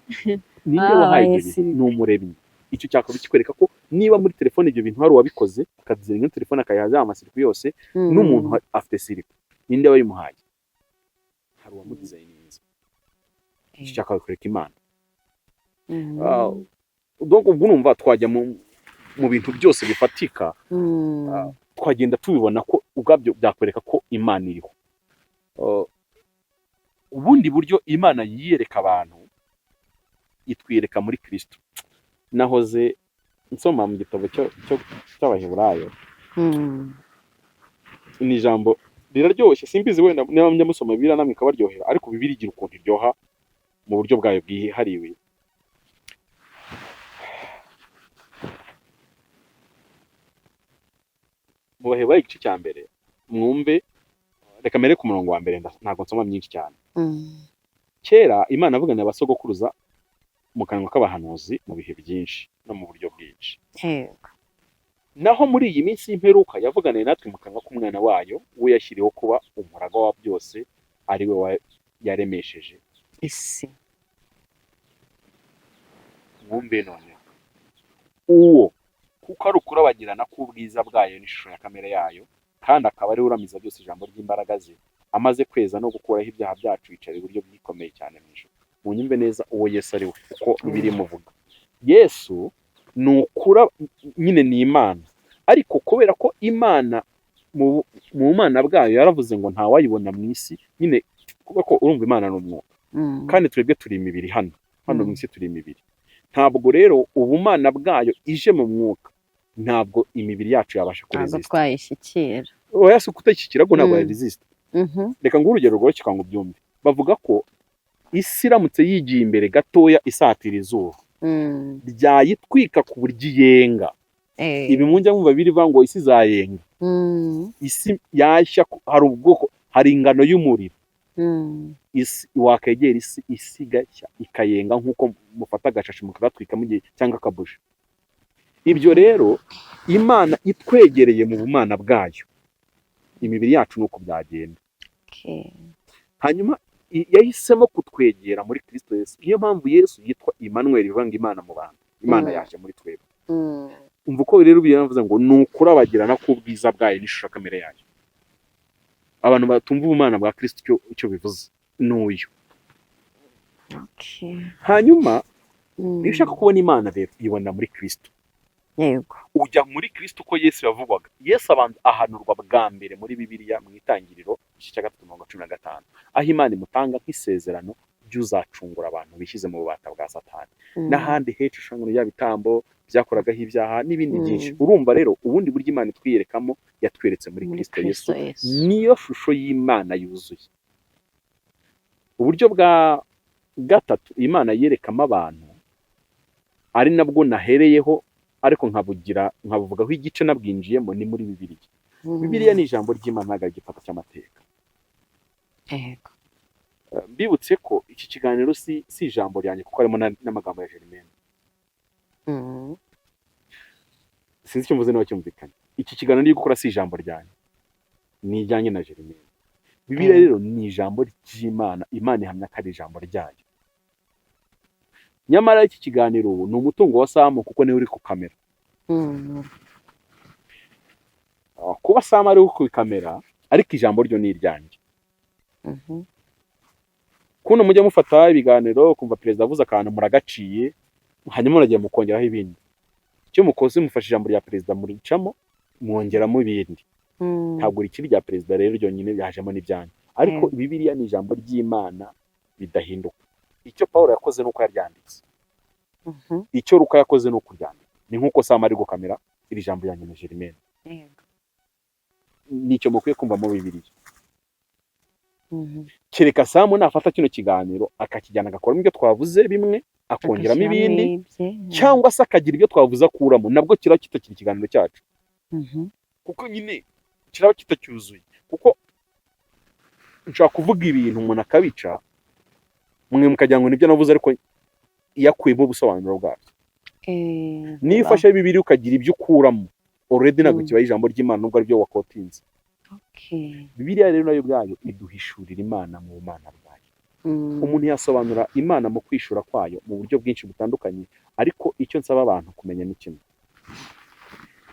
Ninde wahaye ibyo? Ni Umuremyi. Icyo cyakaba kikwereka ko niba muri telefone ibyo bintu hari uwabikoze akazizinga telefone akayaza amasirikwi yose, n'umuntu afite sirikwi, ninde wayimuhaye? Hari uwamudesigninze. Icyo cyakaba kikwereka Imana. Donc ubwo numva twajya mu bintu byose bifatika, twagenda tubibona ko ubwabyo byakwereka ko Imana iriho. Ubundi buryo Imana yiyereka abantu itwiyereka muri Kristo. Nahoze nsoma mu gitabo cy'Abaheburayo, ni ijambo riraryoshye, simbizi wenda niba njya musoma Bibiliya namwe ikabaryohera, ariko Bibiliya igira ukuntu iryoha mu buryo bwayo bwihariwe. Mu Baheburayo igice cya mbere mwumve, reka mbere ku murongo wa mbere, ntabwo nsoma myinshi cyane. Kera Imana avugana abasogokuruza mu kanwa k'abahanuzi mu bihe byinshi no mu buryo bwinshi. Naho muri iyi minsi y'imperuka yavuganiye natwe mu kanwa k'umwana wayo, we yashyiriweho kuba umuraga wa byose, ari we yaremesheje isi. Mwumve none uwo kuko ari ukurabagirana k'ubwiza bwayo n'ishusho ya kamere yayo, kandi akaba ari uramiza byose ijambo ry'imbaraga ze, amaze kweza no gukuraho ibyaha byacu, yicara iburyo bwikomeye cyane mu ijuru. Munyumve neza uwo Yesu ari we, uko biri muvuga. Yesu ni ukura nyine ni Imana, ariko kubera ko Imana mu Mana bwayo yaravuze ngo nta wayibona mu isi, nyine kuko ko urumva Imana ni umwuka, kandi twebwe turi imibiri hano mu isi turi imibiri. Ntabwo rero ubumana bwayo ije mu mwuka, ntabwo imibiri yacu yabasha kuresista. Ntabwo twayishyikira. Oya si kutashyikira ngo ntabwo yaresista. Reka ngo urugero rworoshye kandi ubyumve. Bavuga ko isi iramutse yigiye imbere gatoya isatira izuba, byayitwika ku buryo iyenga. Ibi munjya mwumva birivuga ngo isi zayenga. Isi yashya, hari ubwoko, hari ingano y'umuriro. isi wakegera isi igashya ikayenga nk'uko mufata agashashi mukagatwika mu gihe cyangwa akabuji. Ibyo rero Imana itwegereye mu bumana bwayo, imibiri yacu nuko byagenda. Hanyuma yahisemo kutwegera muri Kristo Yesu. Niyo mpamvu Yesu yitwa Emmanuel, bivuga ngo Imana mu bantu, Imana yaje muri twebwe. Umva uko rero bivuze ngo ni ukurabagirana k'ubwiza bwayo n'ishusho kamere yayo. Abantu batumva ubumana bwa Kristo icyo bivuze n'uyu. Hanyuma niba ushaka kubona Imana rero ibona muri Kristo. Yego. Ujya muri Kristo uko Yesu yavugwaga. Yesu abanza ahanurwa bwa mbere muri Bibiliya mu Itangiriro igice cya 3:15, aho Imana imutanga nk'isezerano ry'uzacungura abantu bishyize mu bubata bwa Satani. N'ahandi henshi ushobora ya bitambo byakoragaho ibyaha n'ibindi byinshi. Urumva rero ubundi buryo Imana itwiyerekamo yatweretse muri Kristo Yesu. Niyo shusho y'Imana yuzuye. Uburyo bwa gatatu Imana yerekamo abantu ari nabwo nahereyeho, ariko nkabuvugaho igice nabwinjiyemo ni muri Bibiliya. Bibiliya ni ijambo ry'Imana, ntabwo ari igifata cy'amateka. Yego. Mbibutse ko iki kiganiro si ijambo ryanjye kuko harimo n'amagambo ya Jeremene. Sinzi icyo mvuze niba cyumvikanye. Iki kiganiro ndi gukora si ijambo ryanjye, ni ijyanye na Jeremene. Bibiliya rero ni ijambo ry'Imana, Imana ihamya ko ari ijambo ryayo. Nyamara iki kiganiro ni umutungo wa Samu kuko niwe uri ku kamera. Kuba Samu ari ku kamera ariko ijambo ryo ni iryanjye. Kuno mujya mufata ibiganiro kumva perezida avuze akantu muragaciye, hanyuma muragiye mukongeraho ibindi. Icyo mukoze mufashe ijambo rya perezida muricamo mwongeramo ibindi. Ntabwo rikiri rya perezida rero ryonyine byajemo n'ibyanyu. Ariko Bibiliya ni ijambo ry'Imana bidahinduka. Icyo Paulo yakoze nuko yaryanditse. Icyo Luka yakoze nuko ryanditse. Ni nkuko Samu ari gukamera iri jambo ryanjye na Jeremene. Nicyo mukwiye kumva mu Bibiliya. Kereka Samu nafata kino kiganiro akakijyana agakora ibyo twavuze bimwe akongeramo ibindi, cyangwa se akagira ibyo twavuze akuramo, nabwo kiraba kitakiri ikiganiro cyacu. Kuko nyine kiraba kitacyuzuye. Kuko nshaka kuvuga ibintu umuntu akabica, mwe mukagira ngo nibyo navuze, ariko yakuyemo ubusobanuro bwabyo. Niyo ufashe Bibiliya ukagira ibyo ukuramo, already ntabwo kibaye ijambo ry'Imana nubwo ari byo wakotinze. Bibiliya rero nayo ubwayo iduhishurira Imana mu bumana bwayo. Umuntu yasobanura Imana mu kwishura kwayo mu buryo bwinshi butandukanye, ariko icyo nsaba abantu kumenya ni kimwe: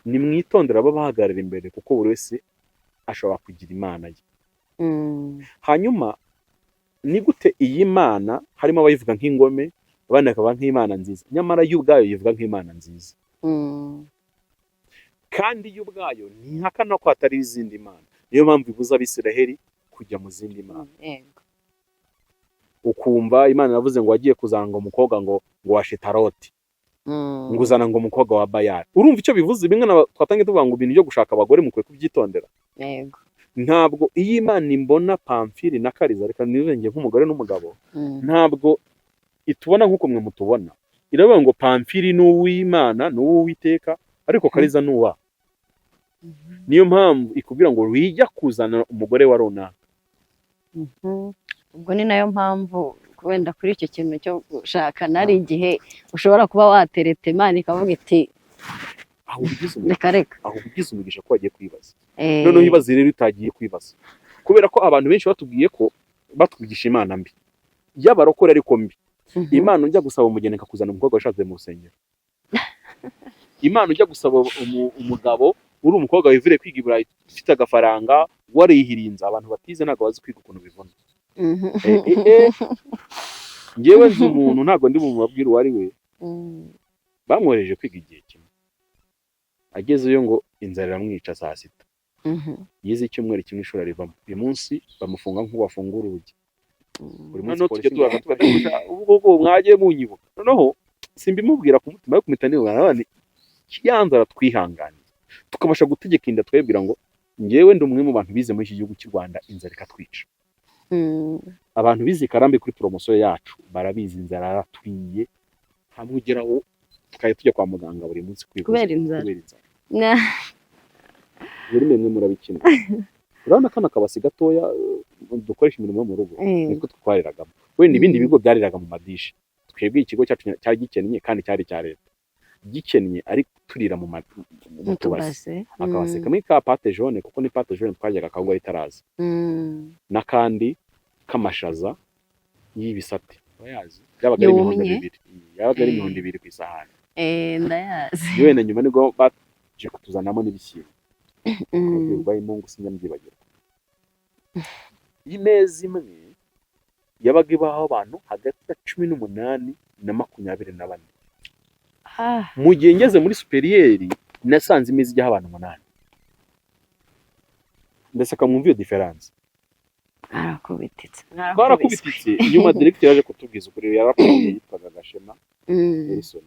ni mwitondera babahagarara imbere, kuko buri wese ashobora kugira Imana ye. Hanyuma ni gute iyi Mana harimo abayivuga nk'ingome, abandi bakaba nk'Imana nziza, nyamara yo ubwayo yivuga nk'Imana nziza. Kandi yo ubwayo ntihakana ko hatari izindi Mana. Niyo mpamvu ibuza Abisiraheli kujya mu zindi Mana. Ukumva Imana yavuze ngo wagiye kuzanga umukobwa ngo wa Shitaroti, ngo uzana ngo umukobwa wa Bayali. Urumva icyo bivuze? Bimwe twatangiye tuvuga ngo ibintu byo gushaka abagore mukwiye kubyitondera. Ntabwo iyi Imana imbona Pamfili na Kariza, reka nirenge nk'umugore n'umugabo, ntabwo itubona nk'uko mwe mutubona. Iravuga ngo Pamfili ni uw'Imana, ni uw'Uwiteka, ariko Kariza ni uwa. Niyo mpamvu ikubwira ngo wijya kuzana umugore wa runaka. Ubwo ni nayo mpamvu wenda kuri icyo kintu cyo gushaka nari igihe ushobora kuba watereta Imana ikavuga iti reka reka, aho ugize umugisha ko wagiye kwibaza. Noneho ibaze rero utagiye kwibaza, kubera ko abantu benshi batubwiye ko batwigisha Imana mbi, y'abarokore ariko mbi. Imana ujya gusaba umugeni akakuzana umukobwa washatse mu rusengero. Imana ujya gusaba umugabo uri umukobwa wivire kwiga Iburayi ufite agafaranga warihirinze. Abantu batize ntabwo bazi kwiga ukuntu bivuna. Ngewe nzi umuntu, ntabwo ndi bumubabwire uwo ari we, bamwohereje kwiga igihe kimwe, agezeyo ngo inzara iramwica saa 6. Yize icyumweru kimwe ishuri arivamo. Uyu munsi bamufunga nk'uko bafungura urugi. Buri munsi tujya tubaga ubwo mwagiye munyibuka. Noneho simbimubwira ku mutima yo kumitaniwe n'abandi, kiyanza aratwihanganiye tukabasha gutegeka inda twebwira ngo ngewe ndi umwe mu bantu bize muri iki gihugu cy'u Rwanda inzara ikatwica. Abantu bize Karambe kuri promotion yacu barabizi inzara yaratwiye, hamwe ugeraho tukaye tujya kwa muganga buri munsi kwivuza kubera inzara. Buri mwe murabikina. Urabona kana kabasi gatoya dukoresha imirimo yo mu rugo niko twariragamo. Wenda ibindi bigo byariraga mu madishi, twebwe ikigo cyacu cyari gikennye kandi cyari cya leta, gikennye ariko turira mu tubase, akabase kamwe ka pate jaune, kuko ni pate jaune twajyaga akagwa itaraza, n'akandi k'amashaza y'ibisate, bayazi yabaga ari imihondo 2, yabaga ari imihondo 2 ku isahani. Ndayazi. Wenda nyuma nibwo baje kutuzanamo n'ibishyimbo, birwaye Mungu sinyambyibagirwa. Imeza imwe yabaga ibaho abantu hagati ya 18 na 24. Mu gihe ngeze muri superieri nasanze imeza ijyaho abantu 8. Mbese akamwumva iyo difference. Twarakubititse. Nyuma directeur yaje kutubwiza ukuri, yarapfuye yitwaga Gashema Nelson.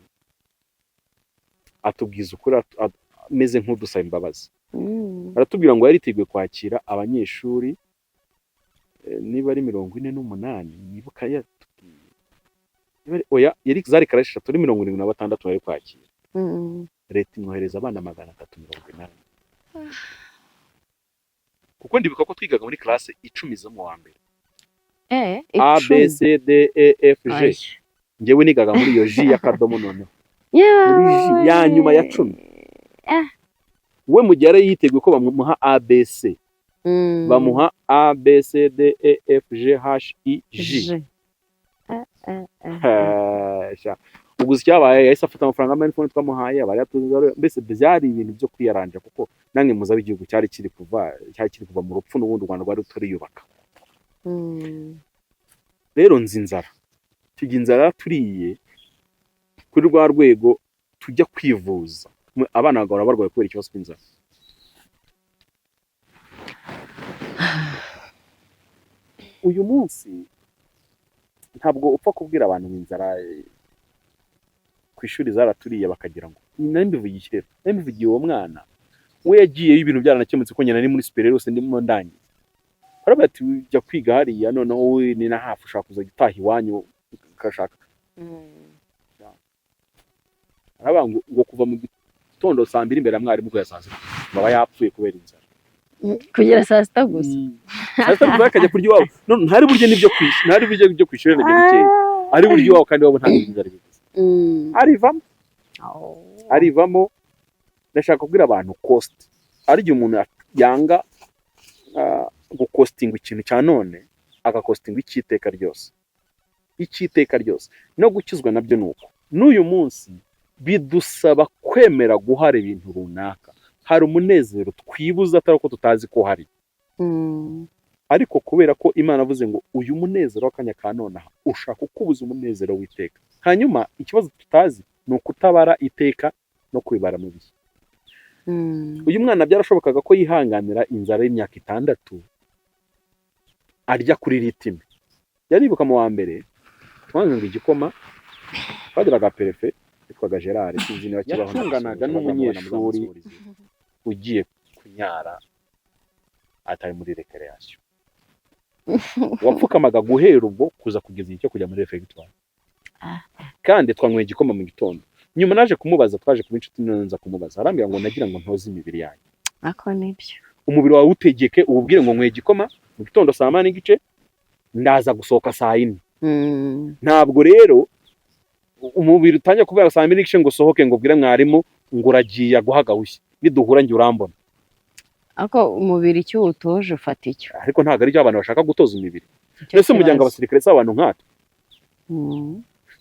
Atubwiza ukuri ameze nk'udusaba imbabazi. Aratubwira ngo yariteguye kwakira abanyeshuri niba ari 48, nibuka oya yari zari karasha turi 76 bari kwakira. Leta imwohereza abana 380. Kuko ndibuka ko twigaga muri classe 10 zo mu wa mbere. A B C D E F G. Ngewe nigaga muri iyo J ya kadomo none. Ya nyuma ya 10. We mu gihe yiteguye ko bamuha A B C. Bamuha A B C D E F G H I J. Uguze cyabaye yahise afata amafaranga y'amafone twamuhaye abari atuza, mbese byari ibintu byo kwiyaranja kuko nange muzabe igihugu cyari kiri kuva mu rupfu n'ubundi Rwanda rwari turiyubaka. Rero nzinzara tuginzara turiye kuri rwa rwego tujya kwivuza, abana bagahora barwaye kubera ikibazo cy'inzara. Uyu munsi ntabwo upfa kubwira abantu inzara ku ishuri zaraturiye bakagira ngo nimbivugiye uwo mwana we yagiye ibintu byaranakemutse ko nyina ari muri superieur yose ndimo ndangiza. Araba ati ujya kwiga hariya noneho we ni na hafi ushaka kuza gitaha iwanyu ukashaka. Araba ngo kuva mu gitondo saa 2 imbere ya mwarimu ko yasanze baba yapfuye kubera inzara. Kugera saa 6 gusa. Saa 6 bakajya kurya iwabo. None ntari buryo nibyo kwishyura, ntari buryo byo kwishyura n'ibyo bike. Ari buryo iwabo kandi wabo nta inzara bivuze. Arivamo ndashaka kubwira abantu cost. Ari igihe umuntu yanga gukostinga ikintu cya none agakostinga icyiteka ryose no gukizwa nabyo nuko n'uyu munsi bidusaba kwemera guhara ibintu runaka. Hari umunezero twibuza atari ko tutazi ko hari, ariko kubera ko Imana avuze ngo uyu munezero w'akanya ka none ushaka kubuza umunezero w'iteka. Hanyuma ikibazo tutazi ni ukutabara iteka no kwibara mu bihe. Uyu mwana byarashobokaga ko yihanganira inzara y'imyaka 6 arya kuri ritime. Yaribuka mu wa mbere twanga igikoma twagiraga perefe yitwaga Gerard sinzi niba kibaho, yatunganaga n'umunyeshuri ugiye kunyara atari muri recreation. Wapfukamaga guhera ubwo kuza kugeza igihe cyo kujya muri refectoire. Kandi twanyweye igikoma mu gitondo. Nyuma naje kumubaza, twaje kuba inshuti nza kumubaza, arambwira ngo nagira ngo ntoze imibiri yanyu. Ako nibyo. Umubiri wawe utegeke ububwire ngo nyweye igikoma mu gitondo saa 8 n'igice ndaza gusohoka saa 4. Ntabwo rero umubiri utangiye kubera saa 2 n'igice ngo sohoke ngo bwire mwarimu ngo uragiye guhagahushye biduhura ngi urambona. Ako umubiri cyo utoje ufata icyo. Ariko ntago ari cyo abantu bashaka gutoza umubiri. Ese umuryango abasirikare s'abantu nkatwe.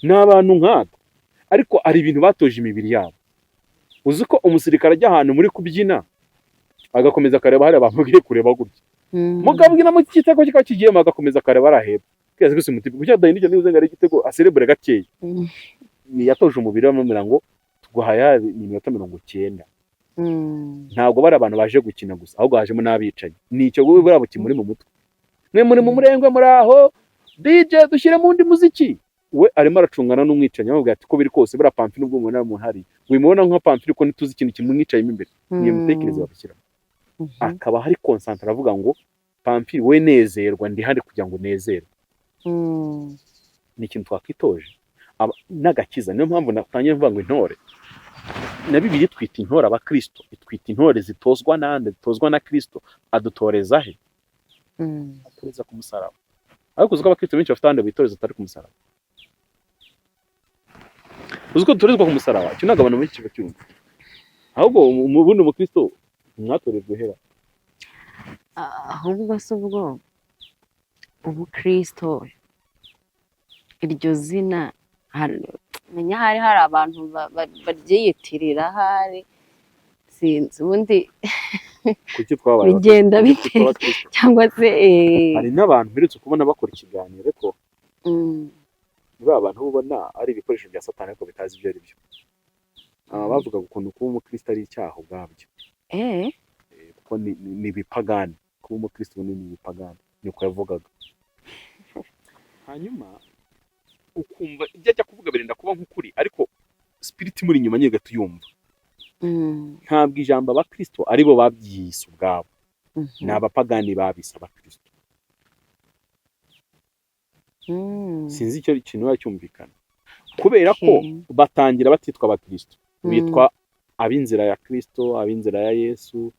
N'abantu nkatwe. Ariko ari ibintu batoje imibiri yabo. Uzi ko umusirikare ajya ahantu muri kubyina agakomeza akareba hari bamubwiye kureba gutya. Mugabwira mu kitego kika kigiye magakomeza akareba araheba. Kwezi gusa umuti kucya dayinije nibuze ngari igitego aserebure gakeye. Yatoje umubiri bamubwira ngo tuguhaya iminota 90. Ntabwo bari abantu baje gukina gusa ahubwo hajemo n'abicaye. Nicyo wowe burabo kimuri mu mutwe. Mwe muri mu murengwe muri aho DJ dushyire mu ndi muziki. We arimo aracungana n'umwicanya avuga ati ko biri kose bura pamfi n'ubwo umuntu mu hari. Wimubona nka pamfi ariko ntituzi ikintu kimwicayemo imbere. Niye mutekereza babishyira. Akaba hari concentre avuga ngo pamfi we nezerwa ndi handi kugira ngo nezerwe. Ni ikintu twakwitoje. N'agakiza niyo mpamvu natangiye mvuga ngo intore. Na Bibiliya twita intore abakristo, twita intore zitozwa nande, zitozwa na Kristo adutoreza he. atoreza ku musaraba. Ariko uzi ko abakristo benshi bafite ahandi bitoreza atari ku musaraba. Uzi ko dutorezwa ku musaraba, icyo ntabwo abantu benshi bacyumva. Ahubwo mu bundi umukristo mwatorejwe hera. Ahubwo se ubwo ubukristo iryo zina menya hari abantu baryiyitirira ahari sinzi ubundi Kuki twabaye bigenda bite cyangwa se hari n'abantu mperutse kubona bakora ikiganiro ariko niba abantu ubona ari ibikoresho bya satani ariko bitazi ibyo ari byo. Bavuga ukuntu kuba umukristo ari icyaha ubwabyo. Kuko ni bipagani, kuba umukristo ni ibipagani niko yavugaga. Hanyuma ukumva ibyo ajya kuvuga birinda kuba nk'ukuri ariko spirit muri nyuma nyine gatuyumva. Ntabwo ijambo abakristo aribo babyiyise ubwabo, ni abapagani babise abakristo. Sinzi icyo kintu cyumvikana kubera ko batangira batitwa abakristo, bitwa ab'inzira ya Kristo, ab'inzira ya Yesu,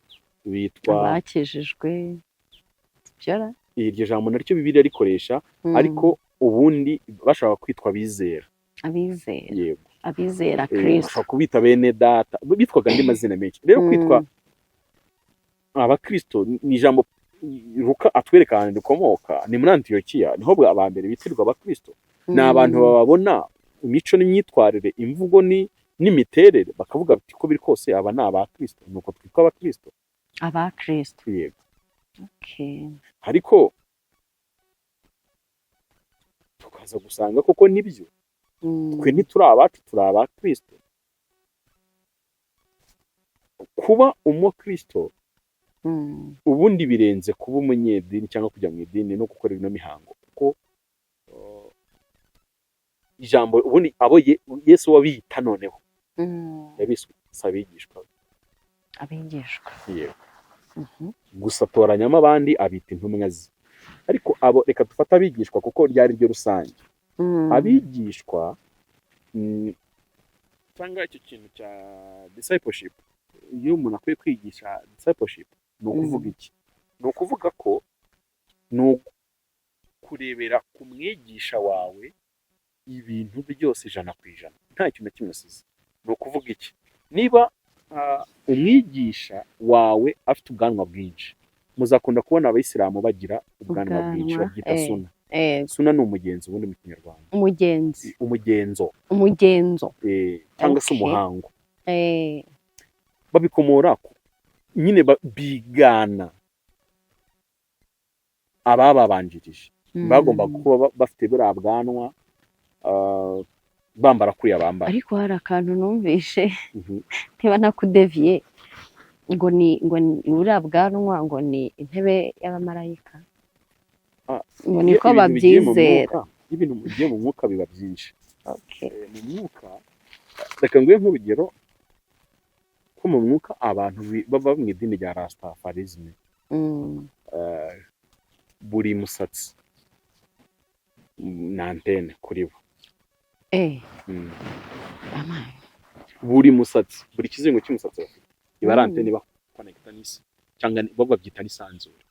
bitwa abakijijwe. Iryo jambo naryo Bibiliya rikoresha ariko ubundi bashaka kwitwa abizera. Yego, abizera Kristo. Bashaka kubita bene data, bitwaga andi mazina menshi. Rero kwitwa abakristo ni ijambo Luka atwereka ahantu rikomoka, ni muri Antiyokiya niho aba mbere bitirwa abakristo. Ni abantu bababona imico n'imyitwarire, imvugo n'imiterere bakavuga bati ko biri kose aba ni abakristo, nuko twitwa abakristo. Abakristo. Yego. Okay. Ariko tukaza gusanga koko nibyo. Twe ntituri abacu, turi abakristo. Kuba umukristo ubundi birenze kuba umunyedini cyangwa kujya mu idini no gukora ino mihango, kuko ijambo ubundi abo Yesu wabita noneho yabiswe abigishwa. Yego. Gusa atoranyamo abandi abita intumwa ze, ariko abo reka dufate abigishwa kuko ryari ryo rusange. Abigishwa cyangwa icyo kintu cya discipleship, iyo umuntu akwiye kwigisha discipleship ni ukuvuga iki? Ni ukuvuga ko ni kurebera ku mwigisha wawe ibintu byose 100%, nta kintu na kimwe asize. Ni ukuvuga iki? Niba umwigisha wawe afite ubwanwa bwinshi, muzakunda kubona abayisilamu bagira ubwanwa bwinshi, babyita suna. Suna ni umugenzo ubundi mu Kinyarwanda. Umugenzo cyangwa se umuhango. Babikomora nyine bigana abababanjirije. Bagomba kuba bafite buriya bwanwa, bambara kuriya bambara. Ariko hari akantu numvishe ntiba nakudeviye ngo ni buriya bwanwa ngo ni intebe y'abamarayika. Ngo niko babyizera. Ibintu bigiye mu mwuka biba byinshi. Mu mwuka reka nguhe nk'urugero ko mu mwuka abantu baba mu idini rya Rastafarisme, buri musatsi na antene kuri bo. Buri musatsi, buri kizingo cy'umusatsi bafite iba ari antene bakonekita n'isi cyangwa babyita n'isanzure.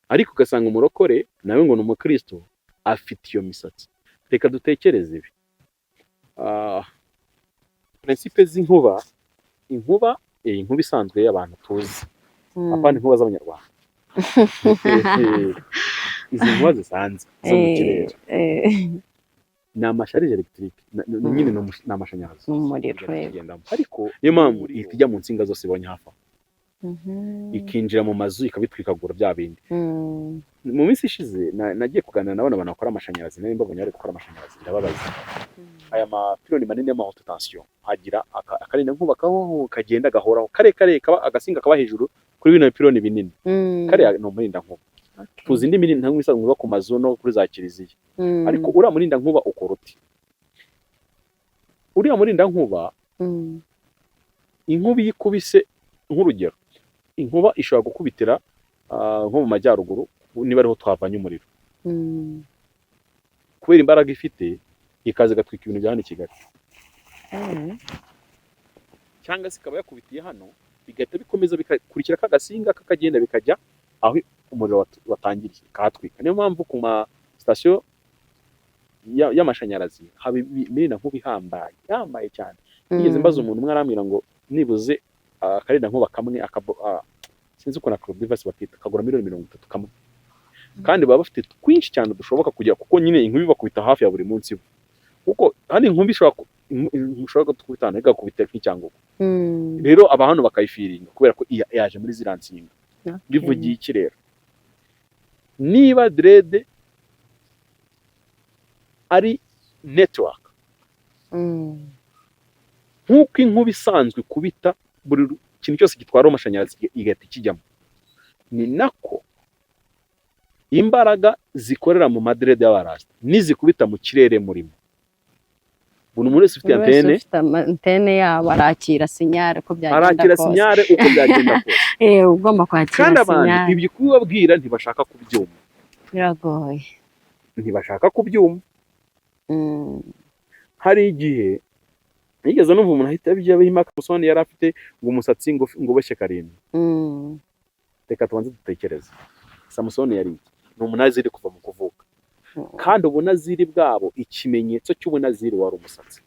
Ariko ugasanga umurokore nawe ngo ni umukristo afite iyo misatsi. Reka dutekereze ibi. Principe z'inkuba, inkuba isanzwe y'abantu tuzi, apana inkuba z'abanyarwanda. Izi nkuba zisanzwe zo mu kirere ni amasharije electrique, nyine ni amashanyarazi, ariko niyo mpamvu ihita ijya mu nsinga zose ibonye hafi aho, ikinjira mu mazu ikabitwikagura bya bindi. Mu minsi ishize nagiye kuganira n'abana bakora amashanyarazi, nari mbabonye bari gukora amashanyarazi, ndababaza aya mapiloni manini y'ama haute tension hagira akarinda nkuba kagenda gahoraho kare kaba agasinga kaba hejuru kuri bino piloni binini, kare no murinda nkuba. Tuzi indi mirinda nkuba isanzwe ku mazu no kuri za kiliziya, ariko uriya murinda nkuba ukora uti? Uriya murinda nkuba inkuba ikubise, nk'urugero inkuba ishobora gukubitira nko mu majyaruguru niba ariho twavanye umuriro, kubera imbaraga ifite ikaza igatwika ibintu bya hano i Kigali, cyangwa se ikaba yakubitiye hano bigahita bikomeza bikakurikira kagasinga kakagenda bikajya umuriro watangiriye kahatwika. Niyo mpamvu ku ma sitasiyo y'amashanyarazi haba imirina nkuba ihambaye cyane. Nigeze mbaza umuntu umwe arambwira ngo nibuze akarina nkuba kamwe sinzi ukuntu akabivasi bakita kagura $30,000 kamwe, kandi baba bafite twinshi cyane dushoboka kujya, kuko nyine inkuba bakubita hafi ya buri munsi, kuko hano inkuba ishobora gukubitana igakubita nk'icyangugu. Rero aba hano bakayifiringa kubera ko yaje muri ziriya nsinga. Bivugiye iki rero? Niba dread ari network, nk'uko inkuba isanzwe kubita buri kintu cyose gitwara amashanyarazi igahita kijyamo, ni nako imbaraga zikorera mu madrede y'abarasta nizikubita mu kirere murimo. Buri muntu wese ufite antene yabo arakira sinyare uko byagenda kose. Arakira sinyare uko byagenda kose. Ugomba kwakira sinyare. Kandi abantu ibyo kubabwira ntibashaka kubyumva. Biragoye. Ntibashaka kubyumva. Hari igihe nigeze numva umuntu ahita bijyaho Samusoni yari afite ngo umusatsi ngo boshye karindwi. Reka tubanze dutekereze. Samusoni yari ni umunaziri kuva mu kuvuka, kandi ubunaziri bwabo ikimenyetso cy'ubunaziri wari umusatsi.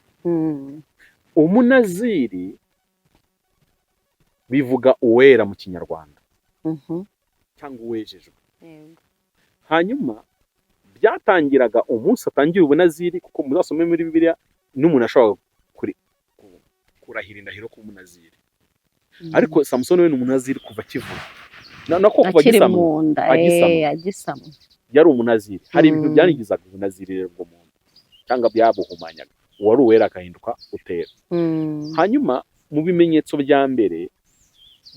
Umunaziri bivuga uwera mu Kinyarwanda, cyangwa uwejejwe. Hanyuma byatangiraga umunsi atangira ubunaziri, kuko muzasome muri Bibiliya n'umuntu ashobora kurahira indahiro ku munaziri. Ariko Samusoni we ni umunaziri kuva kivuka, nako kuva agisama yari umunaziri. Hari ibintu byanigizaga ubunaziri rero bwo muntu, cyangwa byabuhumanyaga, uwari uwera akahinduka utera. Hanyuma mu bimenyetso bya mbere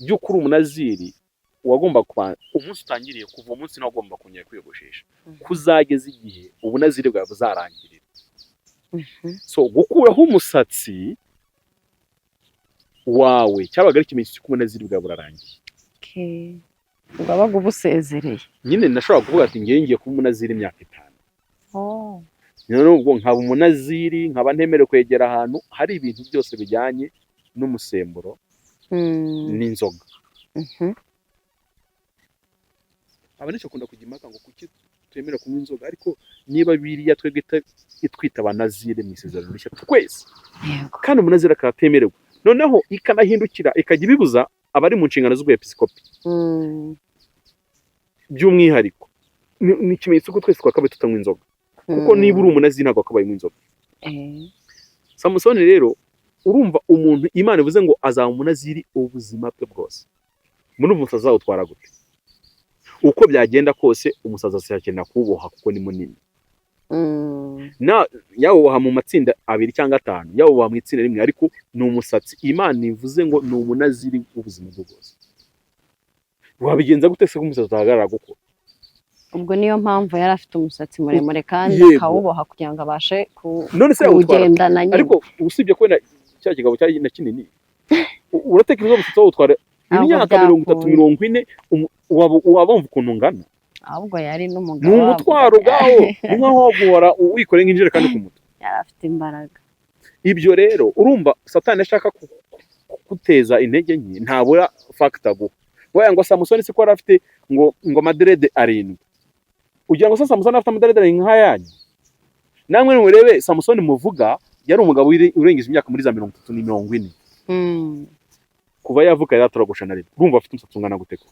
by'ukuri umunaziri wagomba kuba umunsi utangiriye, kuva umunsi nawe ugomba kongera kwiyogoshesha kuzageza igihe ubunaziri bwawe buzarangirira. So gukuraho umusatsi wawe cyabaga ari ikimenyetso cy'uko ubunaziri bwawe burarangiye. Ubabaga ubusezereye. Nyine nashobora kuvuga ati ngiye kuba umunaziri imyaka 5. None ubwo nkaba umunaziri, nkaba ntemerewe kwegera ahantu hari ibintu byose bijyanye n'umusemburo n'inzoga. Abanesha kunda kujya impaka ngo kuki twemera kunywa inzoga, ariko niba Bibiliya twebwe itwita abanaziri mu isezerano rishya twese, kandi umunaziri akatemerewe, noneho ikanahindukira ikajya ibibuza abari mu nshingano z'ubwepiskopi by'umwihariko. Ni ikimenyetso ko twese twakabaye tutanywa inzoga, kuko niba uri umunaziri ntabwo wakabaye unywa inzoga. Samusoni rero urumva umuntu Imana ivuze ngo azaba umunaziri ubuzima bwe bwose, muri umusaza azawutwara gute? Uko byagenda kose umusaza azakenera kuwuboha kuko ni munini. Yawuboha mu matsinda 2 cyangwa 5, yawuboha mu itsinda rimwe, ariko ni umusatsi. Imana ivuze ngo ni umunaziri ubuzima bwe bwose. Wabigenza gute se ko umusaza utahagarara gukora? Ubwo niyo mpamvu yari afite umusatsi muremure kandi akawuboha kugira ngo abashe kugendana nyine. Ariko usibye ko cya kigabo cyari na kinini, uratekereza umusatsi wawutwara imyaka 30-40, wabumva ukuntu ngana? Ahubwo yari n'umugabo. Ni umutwaro ubwawo, ni nkaho guhora wikoreye nk'injerekani ku mutwe. Yari afite imbaraga. Ibyo rero urumva Satani ashaka guteza intege nke, ntabura factor guha. Waya ngo Samusoni se ko yari afite ngo amadrede 7. Ugira ngo Samusoni afite amadrede 7 nk'ayanyu? Namwe murebe Samusoni muvuga yari umugabo urengeje imyaka muri za 30-40. Kuva yavuka yari ataragusha na rimwe. Urumva afite umusatsi ungana gute ko?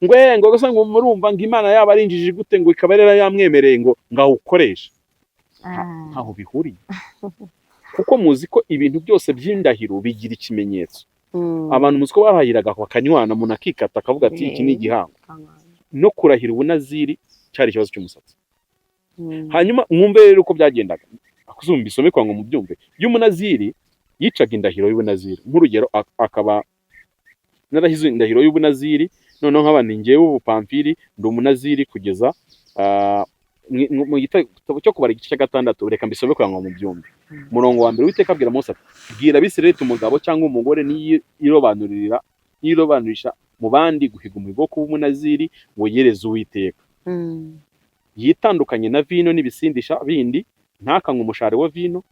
Ngo gasa ngo murumva ngo Imana yaba arinjije gute ngo ikabarera yamwemereye ngo ngawukoresha. Aho bihuriye. Kuko muzi ko ibintu byose by'indahiro bigira ikimenyetso. Abantu muzi ko bahahiraga bakanywana, umuntu akikata akavuga ati iki ni igihango. No kurahira ubunaziri cyari ikibazo cy'umusatsi. Hanyuma mwumve rero uko byagendaga. Akuzumba isome kwa ngo mubyumve. Y'umunaziri yicaga indahiro y'ubunaziri. Nk'urugero akaba narahize indahiro y'ubunaziri, noneho nk'abandi ngewe ubupamfiri ndi umunaziri kugeza mu gitabo cyo kubara igice cya 6. Reka mbisome kwa ngo mubyumve. Murongo wa 1 w'Iteka abwira Mose ati bwira Abisirayeli umugabo cyangwa umugore niyirobanurisha mu bandi guhiga umuhigo wo kuba umunaziri ngo yereze Uwiteka. Yitandukanye na vino n'ibisindisha bindi, ntakanywe umushare wa vino.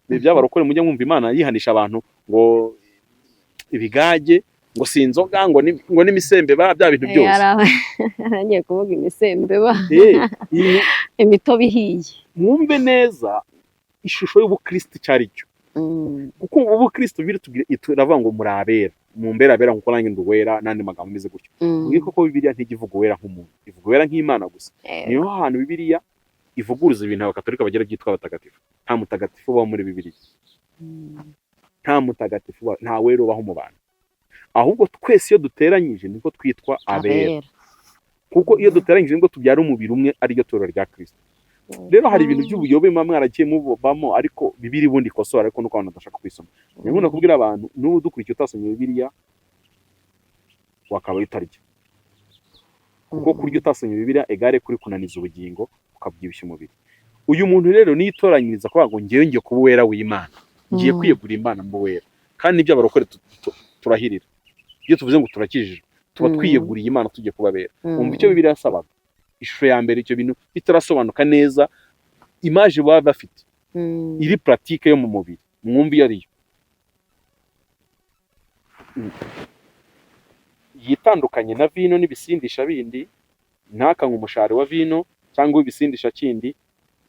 Ibi byabarokore mujya mwumva Imana yihanisha abantu ngo ibigage, ngo si inzoga ngo n'imisembe bya bintu byose. Agiye kuvuga imisembe imitobe ihiye. Mwumve neza ishusho y'ubukristo cyari cyo. Kuko ubukristo turavuga ngo murabera mumbera nkuko nanjye nduwera nandi magambo meze gutyo. Ngiko ko Bibiliya ntigivuga wera nk'umuntu, ivuga wera nk'Imana gusa. Niyo hantu Bibiliya ivuguruza ibintu abakatolika bagira byitwa abatagatifu. Nta mutagatifu ubaho muri Bibiliya, nta mutagatifu, nta wera ubaho mu bantu, ahubwo twese iyo duteranyije niko twitwa abera. Kuko iyo duteranyije nibwo tubyara umubiri umwe, ariryo torero rya Kristo. Rero hari ibintu by'ubuyobe mwaragiye mubamo, ariko Bibiliya ubundi ikosora, ariko nuko abantu badashaka kwisoma. Niyo nkunda kubwira abantu, n'ubu dukurikiye utasomye Bibiliya wakaba utarya. Kuko kurya utasomye Bibiliya egare kuri kunaniza ubugingo, ukabyibushya umubiri. Uyu muntu rero nitoranyiriza kuvuga ngo ngiye kuba uwera w'Imana, ngiye kwiyegura Imana mu wera. Kandi nibyo abarokore turahirira. Iyo tuvuze ngo turakijije, tuba twiyeguriye Imana tugiye kuba abera. Umva icyo Bibiliya yasabaga. Ishusho ya mbere, icyo bintu bitarasobanuka neza, image baba bafite iri pratique yo mu mubiri, mwumva iyo ariyo yitandukanye na vino n'ibisindisha bindi. Ntakanywe umushari wa vino cyangwa ibisindisha kindi,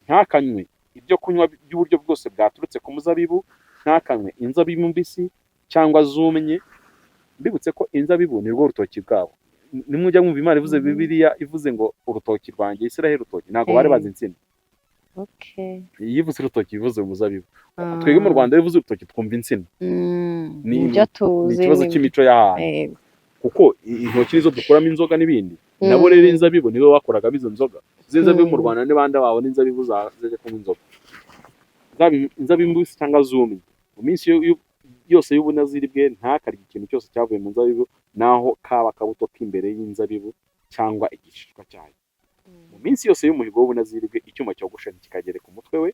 ntakanywe ibyo kunywa by'uburyo bwose bwaturutse ku muzabibu, ntakanywe inzabibu mbisi cyangwa zumye. Mbibutse ko inzabibu ni rwo rutoki bwabo. Nimujya mwumva Imana ivuze Bibiliya ivuze ngo urutoki rwanjye Isiraheli, urutoki ntabwo bari bazi insina. Iyo ivuze urutoki ivuze umuzabibu. Twebwe mu Rwanda ivuze urutoki twumva insina. Ni ikibazo cy'imico y'ahantu. Kuko intoki nizo dukuramo inzoga n'ibindi. Nabo rero inzabibu nibo bakoraga izo nzoga. Inzabibu mu Rwanda n'abandi babo n'inzabibu zaje kunywa inzoga. Inzabibu mbisi cyangwa zumye. Mu minsi yose y'ubunaziri bwe ntakarya ikintu cyose cyavuye mu nzabibu, naho kaba kabuto k'imbere y'inzabibu cyangwa igishishwa cyayo. Mu minsi yose y'umuhigo w'ubunaziri bwe icyuma cyogosha kikagere ku mutwe we.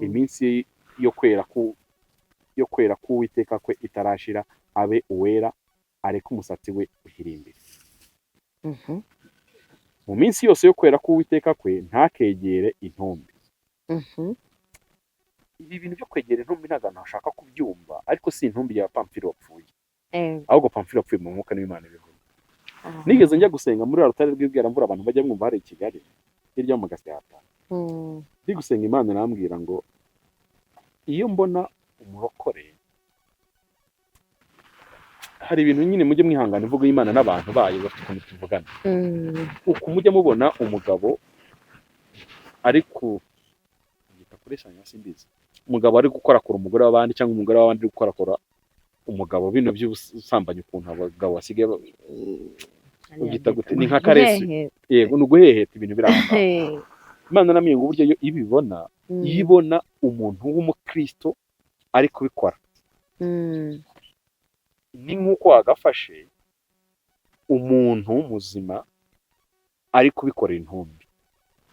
Iminsi yo kwera k'Uwiteka kwe itarashira, abe uwera, areke umusatsi we uhirimbire. Mu minsi yose yo kwera k'Uwiteka kwe ntakegere intumbi. Ibi bintu byo kwegera intumbi ntabwo nashaka kubyumva, ariko si intumbi ya Pamfili wapfuye, ahubwo Pamfili wapfuye mu mwuka n'Imana ibivuga. Nigeze njya gusenga muri rutare rw'ibwira mvura, abantu bajya mwumva hari i Kigali hirya mu Gasyata. Ndi gusenga Imana arambwira ngo iyo mbona umurokore, hari ibintu nyine mujye mwihangana ivuga Imana n'abantu bayo bafite ukuntu tuvugana. Uko mujya mubona umugabo ariko yitakoresanya simbizi, umugabo ari gukorakora umugore w'abandi cyangwa umugore w'abandi ari gukorakora umugabo, bino by'ubusambanyi ukuntu abagabo basigaye ugita gute, ni nka karesi. Yego ni uguheheta ibintu biranga. Imana namye ngo uburyo ibibona umuntu w'umukristo ari kubikora, ni nk'uko wagafashe umuntu muzima ari kubikorera intumbi.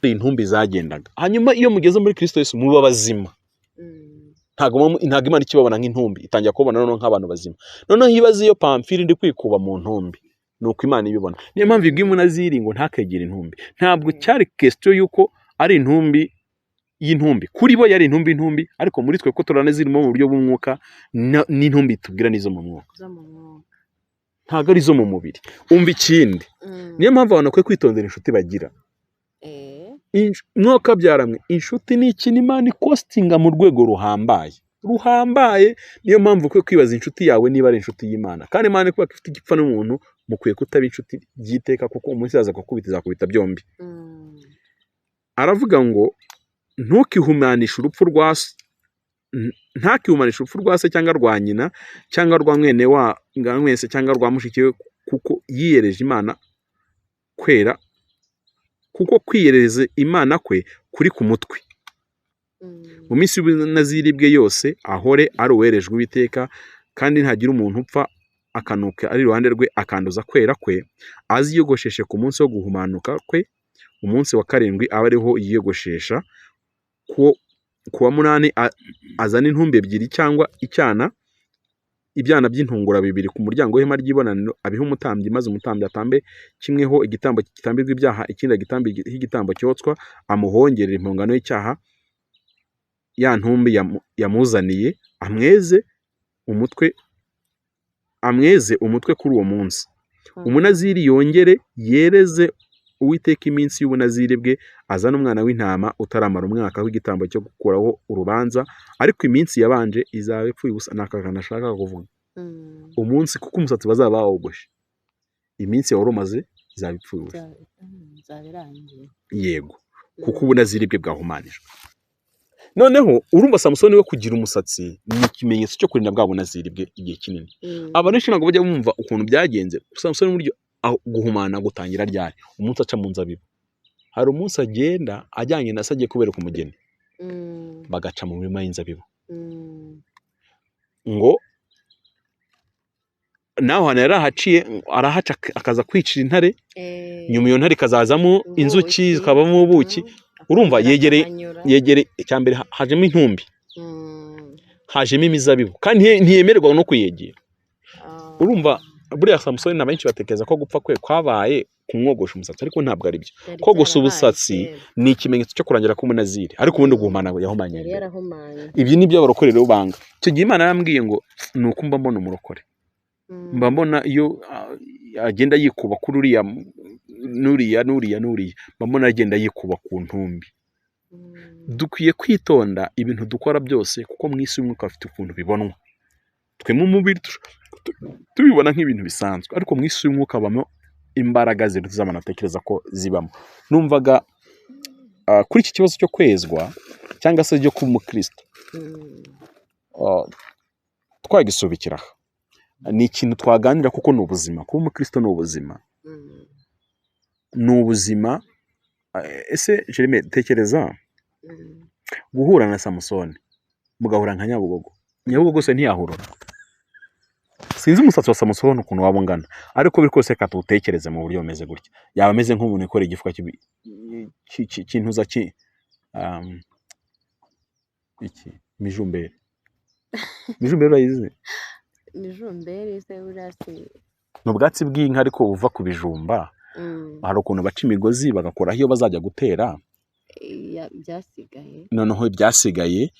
Intumbi zagendaga, hanyuma iyo mugeze muri Kristo Yesu muba bazima. Ntago Imana ikibabona nk'intumbi, itangira kubona noneho nk'abantu bazima. Noneho ibaze iyo Pamfili ndi kwikuba mu ntumbi, nuko Imana ibibona. Niyo mpamvu ibwiye umunaziri ngo ntakegere intumbi. Ntabwo cyari question yuko ari intumbi y'intumbi, kuri bo yari intumbi, ariko muri twe ko turanazirimo mu buryo bw'umwuka, n'intumbi tubwira nizo mu mwuka, ntago ari zo mu mubiri. Umva ikindi, niyo mpamvu abantu bakwiye kwitondera inshuti bagira. Mwuka byaramwe, inshuti ni ikintu Imana ikostinga mu rwego ruhambaye. Niyo mpamvu ukwiye kwibaza inshuti yawe niba ari inshuti y'Imana. Kandi Imana ikuba ifite igipfa n'umuntu, mukwiye kutaba inshuti byiteka, kuko umunsi yaza akakubita izakubita byombi. Aravuga ngo ntakihumanisha urupfu rwa se cyangwa rwa nyina cyangwa rwa mwene mwese cyangwa rwa mushiki we, kuko yiyereje Imana kwera, kuko kwiyereza Imana kwe kuri ku mutwe. Mu minsi y'ubunaziri bwe yose ahore ari uwerejwe Uwiteka, kandi ntagira umuntu upfa akanuka ari iruhande rwe akanduza kwera kwe. Aziyogosheshe ku munsi wo guhumanuka kwe, umunsi wa karindwi aba ariho yiyogoshesha. Ku wa munani azana intumbi ebyiri cyangwa ibyana by'intungura bibiri ku muryango w'ihema ry'ibonaniro, abiha umutambyi, maze umutambyi atambe kimweho igitambo kitambirwa ibyaha, ikindi agitambiho igitambo cyotswa, amuhongerera impongano y'icyaha ya ntumbi yamuzaniye, amweze umutwe amweze umutwe kuri uwo munsi. Umunaziri yongere yereze Uwiteka iminsi y'ubunaziri bwe, azana umwana w'intama utaramara umwaka w'igitambo cyo gukuraho urubanza, ariko iminsi yabanje izaba ipfuye ubusa. Ni aka kantu ashaka kuvuga, umunsi kuko umusatsi bazaba bawogoshe, iminsi wari umaze izaba ipfuye ubusa. Yego, kuko ubunaziri bwe bwahumanijwe. Noneho urumva Samusoni we kugira umusatsi ni ikimenyetso cyo kurinda bwa bunaziri bwe igihe kinini. Abantu ntabwo bajya bumva ukuntu byagenze. Samusoni buryo guhumana gutangira ryari? Umunsi aca mu nzabibu. Hari umunsi agenda ajyanye na se agiye kubereka umugeni, bagaca mu mirima y'inzabibu, ngo naho hano yari ahaciye arahaca akaza kwicira intare, nyuma iyo ntare ikazazamo inzuki zikabamo ubuki. Urumva yegereye icyambere hajemo intumbi, hajemo imizabibu, kandi ntiyemererwa no kuyegera. Urumva buriya Samusoni na benshi batekereza ko gupfa kwe kwabaye kumwogosha umusatsi, ariko ntabwo ari byo. Kogosha ubusatsi ni ikimenyetso cyo kurangira k'umunaziri, ariko ubundi guhumana yahumanye. Ibyo ni byo abarokore rero banga. Icyo gihe Imana yarambwiye ngo ni uko mba mbona umurokore, mba mbona iyo agenda yikuba kuri uriya n'uriya, mba mbona agenda yikuba ku ntumbi. Dukwiye kwitonda ibintu dukora byose, kuko mu isi y'umwuka afite ukuntu bibonwa. Twe mu mubiri tubibona nk'ibintu bisanzwe, ariko mu isi y'umwuka habamo imbaraga ziruta iz'abantu batekereza ko zibamo. Numvaga kuri iki kibazo cyo kwezwa cyangwa se cyo kuba umukristo, twagisubikira. Ni ikintu twaganira kuko ni ubuzima. Kuba umukristo ni ubuzima, ni ubuzima. Ese Jeremy, tekereza guhura na Samusoni mugahura nka Nyabugogo se ntiyahurura? Sinzi umusatsi wa Samusoni ukuntu waba ungana, ariko biri kose katutekereze mu buryo bumeze gutya. Yaba ameze nk'umuntu ukora igifuka cy'intuza mijumbere. Mijumbere urayizi? Mijumbere se urasi ni ubwatsi bw'inka ariko buva ku bijumba. Hari ukuntu baca imigozi bagakoraho iyo bazajya gutera, byasigaye, noneho ibyasigaye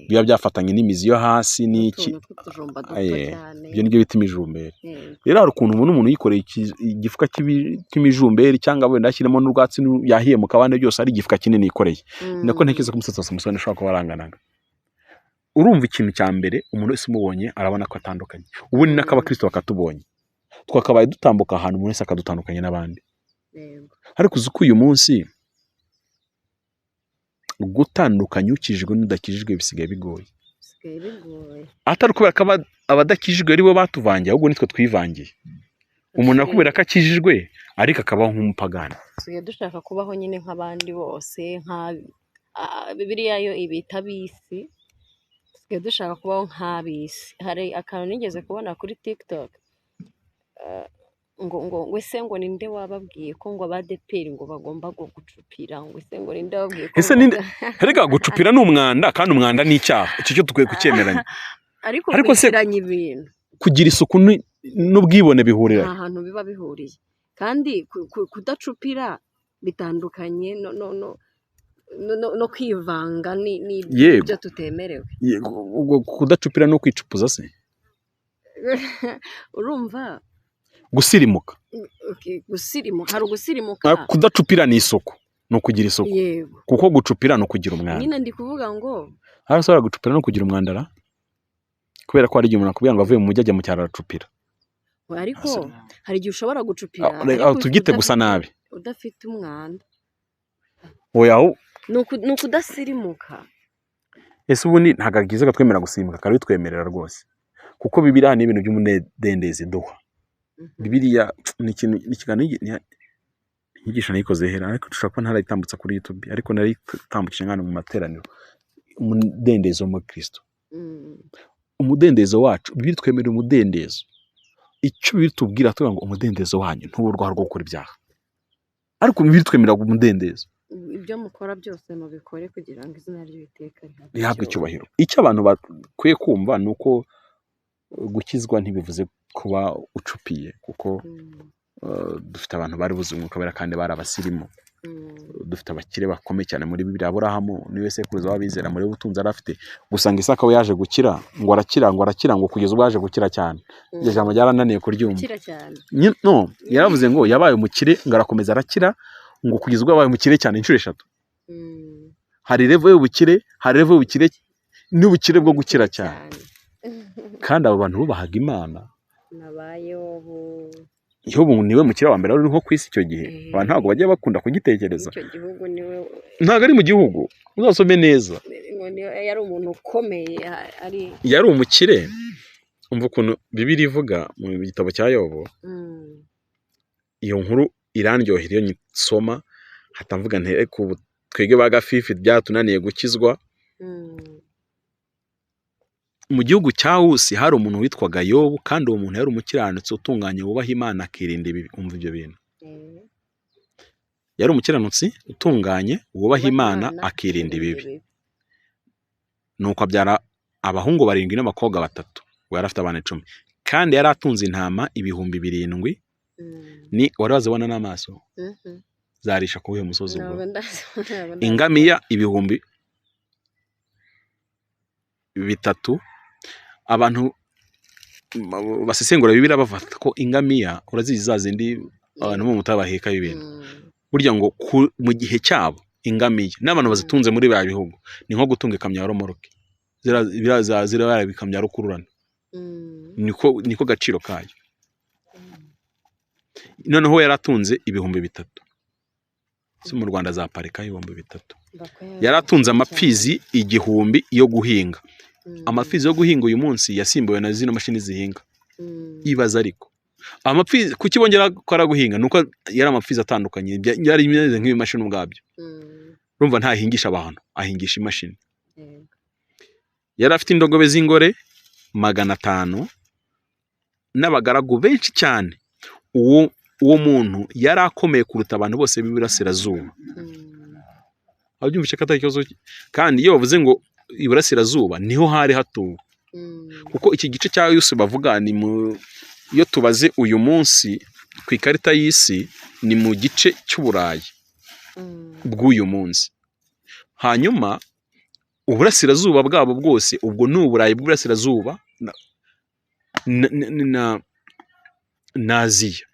biba byafatanye n'imizi yo hasi n'iki, ibyo nibyo bita imijumbere. Rero hari ukuntu umuntu yikoreye igifuka cy'imijumbere, cyangwa wenda ashyiramo n'urwatsi yahiye mu kabande, byose ari igifuka kinini yikoreye. Nako ntekereza ko umusatsi wa Samusoni ushobora kuba waranganaga. Urumva ikintu cya mbere umuntu wese umubonye arabona ko atandukanye. Ubundi n'akabakristo bakatubonye twakabaye dutambuka ahantu umuntu wese akadutandukanya n'abandi. Ariko uzi ko uyu munsi gutandukanya ukijijwe n'udakijijwe bisigaye bigoye. Atari kubera ko abadakijijwe ari bo batuvangiye, ahubwo nitwe twivangiye. Umuntu akubera ko akijijwe ariko akabaho nk'umupagani. Tugiye dushaka kubaho nyine nk'abandi bose, nka Bibiliya yo ibita ab'isi, tugiye dushaka kubaho nk'ab'isi. Hari akantu nigeze kubona kuri TikTok, ngo ese ngo ninde wababwiye ko ngo abadeperi ngo bagomba gucupira? Ngo ese ngo ninde wababwiye ko ese ninde? Herega gucupira ni umwanda, kandi umwanda ni icyaha. Icyo cyo tukwiye kucyemeranya. Ariko kwiranye ibintu, kugira isuku n'ubwibone bihurira ahantu biba bihuriye. Kandi kudacupira bitandukanye no kwivanga n'ibyo tutemerewe. Kudacupira no kwicupuza se? Urumva gusirimuka. Gusirimuka, hari ugusirimuka. Kudacupira ni isuku, no kugira isuku. Yego. Kuko gucupira no kugira umwanda. Nyine ndi kuvuga ngo harasora gucupira no kugira umwanda kubera ko hari igihe umuntu akubwira ngo avuye mu mujyi ajya mu cyaro aracupira. Ariko hari igihe ushobora gucupira tugite gusa nabi udafite umwanda. Oya, ni ukudasirimuka. Ese ubundi ntabwo byiza twemera gusimbuka, kandi bitwemerera rwose, kuko Bibiliya ni ibintu by'umunedendezi duha. Bibiliya ni ikintu inyigisho nayikoze hera, ariko dushobora kuba ntarayitambutsa kuri YouTube, ariko narayitambukije nk'ahantu mu materaniro. Umudendezo wo muri Kristo, umudendezo wacu. Bibiliya twemerera umudendezo. Icyo bitubwira tuvuga ngo umudendezo wanyu ntuburwaho rwo gukora ibyaha, ariko Bibiliya twemerera umudendezo. Ibyo mukora byose mubikore kugira ngo izina ry'Uwiteka rihabwe icyubahiro. Icyo abantu bakwiye kumva ni uko gukizwa ntibivuze kuba ucupiye, kuko dufite abantu bari buze umwuka wera kandi bari abasirimu. dufite abakire bakomeye cyane muri Bibiliya. Aburahamu niwe sekuruza w'abizera, muri ubutunzi yari afite, gusa ngo Isaka we yaje gukira, ngo arakira ngo kugeza ubwo yaje gukira cyane. Iryo jambo ryarananiye kuryumva. No, yaravuze ngo yabaye umukire ngo arakomeza arakira, ngo kugeza ubwo yabaye umukire cyane inshuro 3. Hari level y'ubukire, hari level y'ubukire n'ubukire bwo gukira cyane. Kandi abo bantu bubahaga Imana. Yobu niwe mukire wa mbere wari nko kwisi icyo gihe. Abantu ntabwo bajya bakunda kugitekereza. Icyo gihugu niwe Ntabwo ari mu gihugu. Uzasome neza. Yari umuntu ukomeye, yari umukire. Umva ukuntu Bibiliya ivuga mu gitabo cya Yobu. Iyo nkuru irandyohera iyo nyisoma, hatamvuga ntere ku twege bagafifi byatunaniye gukizwa. Mu gihugu cya Usi hari umuntu witwaga Yobu, kandi uwo muntu yari umukiranutsi utunganye wubaha Imana akirinda ibibi. Umva ibyo bintu. Yari umukiranutsi utunganye wubaha Imana akirinda ibibi. Nuko abyara abahungu 7 n'abakobwa 3. We yari afite abana 10. Kandi yari atunze intama 7,000. Ni wari wazibona n'amaso. Zarisha kuwe musozi ubwo. Ingamiya 3,000. Abantu basesengura Bibiliya bafata ko ingamiya urazizi zazindi abantu mu mutabaheka y'ibintu. Burya ngo mu gihe cyabo ingamiya n'abantu bazitunze muri ba bihugu ni nko gutunga ikamyo ya romoroke. Zira bikamyo rukururana. Niko gaciro kayo. Noneho yaratunze 3,000. Si mu Rwanda za parika 3,000. Yaratunze amapfizi 1,000 yo guhinga. Amapfizi yo guhinga uyu munsi yasimbuwe na zino mashini zihinga. Ibaza ariko amapfizi kukibongera ko araguhinga nuko yari amapfizi atandukanye, yari imeze nk'ibimashini ubwabyo. Urumva ntahingisha abantu, ahingisha imashini. Yari afite indogobe z'ingore 500 n'abagaragu benshi cyane. Uwo muntu yari akomeye kuruta abantu bose b'Iburasirazuba. Abyumvishe katari ikibazo. Kandi iyo bavuze ngo Iburasirazuba niho hari hatuwe. Kuko iki gice cya Yusi bavuga ni iyo tubaze uyu munsi ku ikarita y'isi ni mu gice cy'Uburayi bw'uyu munsi. Hanyuma Uburasirazuba bwabo bwose ubwo ni Uburayi bw'Iburasirazuba na Aziya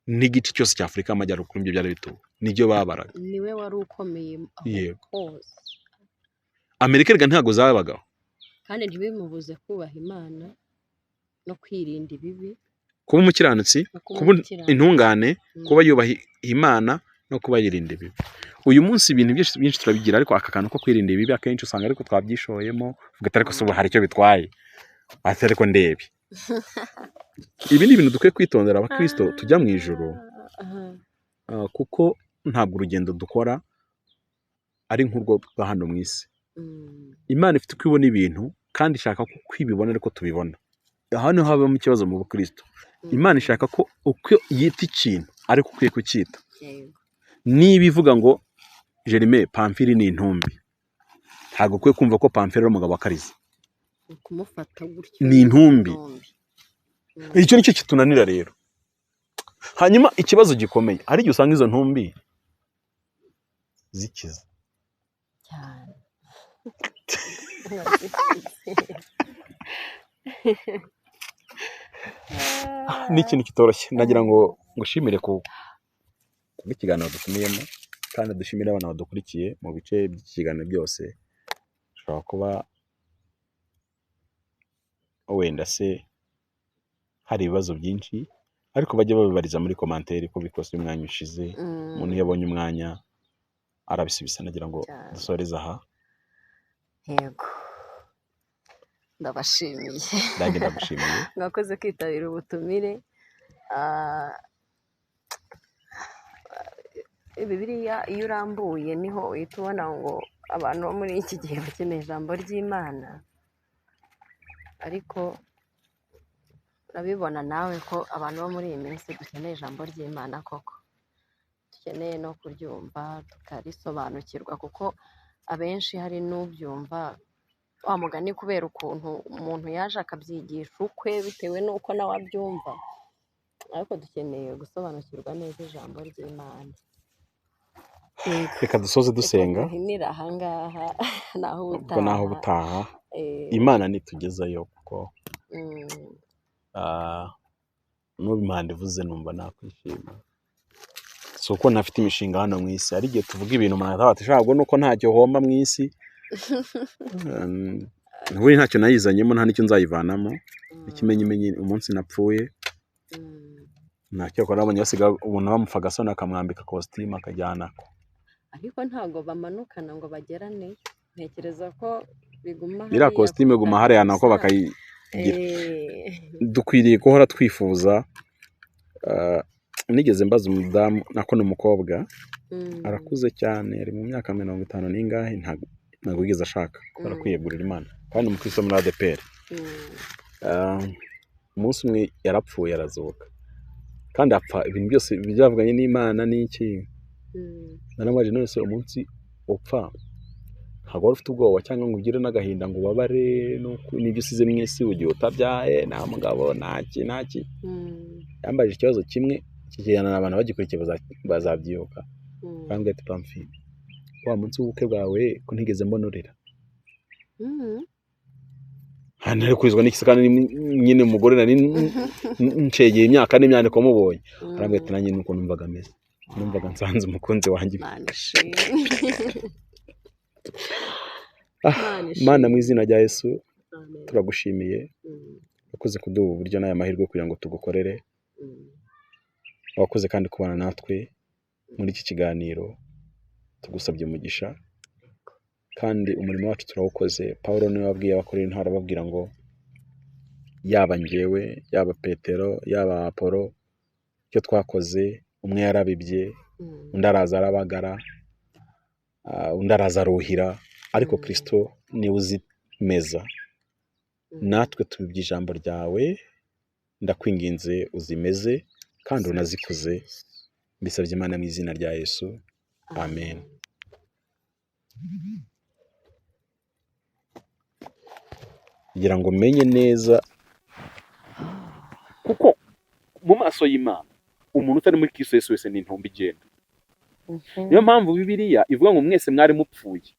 n'igice cyose cya Afurika y'Amajyaruguru. Ibyo byari bituwe nibyo babaraga. Niwe wari ukomeye yego. Amerika rega ntago zabagaho, kandi ntibimubuze kubaha Imana no kwirinda ibibi, kuba umukiranutsi, kuba intungane, kuba yubaha Imana no kuba yirinda ibibi. Uyu munsi ibintu byinshi turabigira, ariko aka kantu ko kwirinda ibibi akenshi usanga ariko twabyishoyemo ugata ariko so hari icyo bitwaye atari ko ndebe. Ibi ni ibintu dukwiye kwitondera abakristo tujya mu ijuru, kuko ntabwo urugendo dukora ari nk'urwo rwa hano mu isi. Imana ifite uko ibona ibintu kandi ishaka ko kwibibona ariko tubibona. Aha niho habamo ikibazo mu bukristo. Imana ishaka ko uko yita ikintu ariko ukwiye kucyita. Niba ivuga ngo Jerime Pamfili ni intumbi, ntabwo ukwiye kumva ko Pamfili ari umugabo wakarize. Kumufata gutyo ni intumbi. Icyo nicyo kitunanira rero. Hanyuma ikibazo gikomeye ari igihe usanga izo ntumbi zikiza cyane. Ni ikintu kitoroshye. Nagira ngo ngushimire ku ikiganiro dutumiyemo, kandi dushimire abana badukurikiye mu bice by'ikiganiro byose. Ushobora kuba wenda se hari ibibazo byinshi, ariko bajye babibariza muri commentaire ko bikoze umwanya ushize. Umuntu yabonye umwanya arabisubisa. Nagira ngo dusoreze aha. Yego, ndabashimiye. Ndagushimiye. Mwakoze kwitabira ubutumire. Bibiliya iyo urambuye niho uhita ubona ngo abantu bo muri iki gihe bakeneye ijambo ry'Imana, ariko urabibona nawe ko abantu bo muri iyi minsi dukeneye ijambo ry'Imana koko. Dukeneye no kuryumva tukarisobanukirwa, kuko abenshi hari n'ubyumva wa mugani kubera ukuntu umuntu yaje akabyigisha ukwe bitewe n'uko nawe abyumva, ariko dukeneye gusobanukirwa neza ijambo ry'Imana. reka dusoze dusenga duhinira ahangaha naho ubwo naho ubutaha imana nitugezayo kuko n'ubu impanda ivuze numva nakwishima si uko ntafite imishinga hano mu isi hari igihe tuvuga ibintu umuntu ataha atashaka nuko ntacyo homba mu isi ubundi ntacyo nayizanyemo nta n'icyo nzayivanamo ikimenyimenyi umunsi napfuye ntacyo akora abonye basiga umuntu bamupfa agasoni akamwambika kositimu akajyana ariko ntabwo bamanukana ngo bagerane ntekereza ko biguma iriya kositimu iguma hariya nako bakayigira dukwiriye guhora twifuza nigeze mbaza umudamu nako n'umukobwa arakuze cyane ari mu myaka 50 n'ingahe ntabwo yigeze ashaka kubera kwiyegurira Imana kandi umukristo muri ADPR umunsi umwe yarapfuye arazuka kandi apfa ibintu byose byavuganye n'Imana n'iki naramubaje none se umunsi upfa ntabwo wari ufite ubwoba cyangwa ngo ugire n'agahinda ngo ubabare n'ibyo usize mu isi ugiye utabyaye nta mugabo ntaki yambaje ikibazo kimwe kikijyana n'abantu bagikurikiye bazabyibuka kandi ati pamfi wa munsi w'ubukwe bwawe ko ntigeze mbonorera hano ari kurizwa n'ikisi kandi nyine umugore nari ncegeye imyaka n'imyaniko mubonye arambwira ati nanjye nuko numvaga ameze numvaga nsanze umukunzi wanjye Mana mu izina rya Yesu turagushimiye wakoze kuduha uburyo n'aya mahirwe kugira ngo tugukorere wakoze kandi kubana natwe muri iki kiganiro tugusabye umugisha kandi umurimo wacu turawukoze Paulo niwe wabwiye abakorera intwara babwira ngo yaba njyewe yaba Petero yaba Apolo icyo twakoze umwe yarabibye undi araza arabagara undi araza aruhira ariko Kristo niwe uzimeza natwe tubibye ijambo ryawe ndakwinginze uzimeze kandi unazikuze mbisabye Imana mu izina rya Yesu amen kugira ngo menye neza kuko mu maso y'Imana umuntu utari muri Kristo Yesu wese ni intumbi igenda niyo mpamvu Bibiliya ivuga ngo mwese mwari mupfuye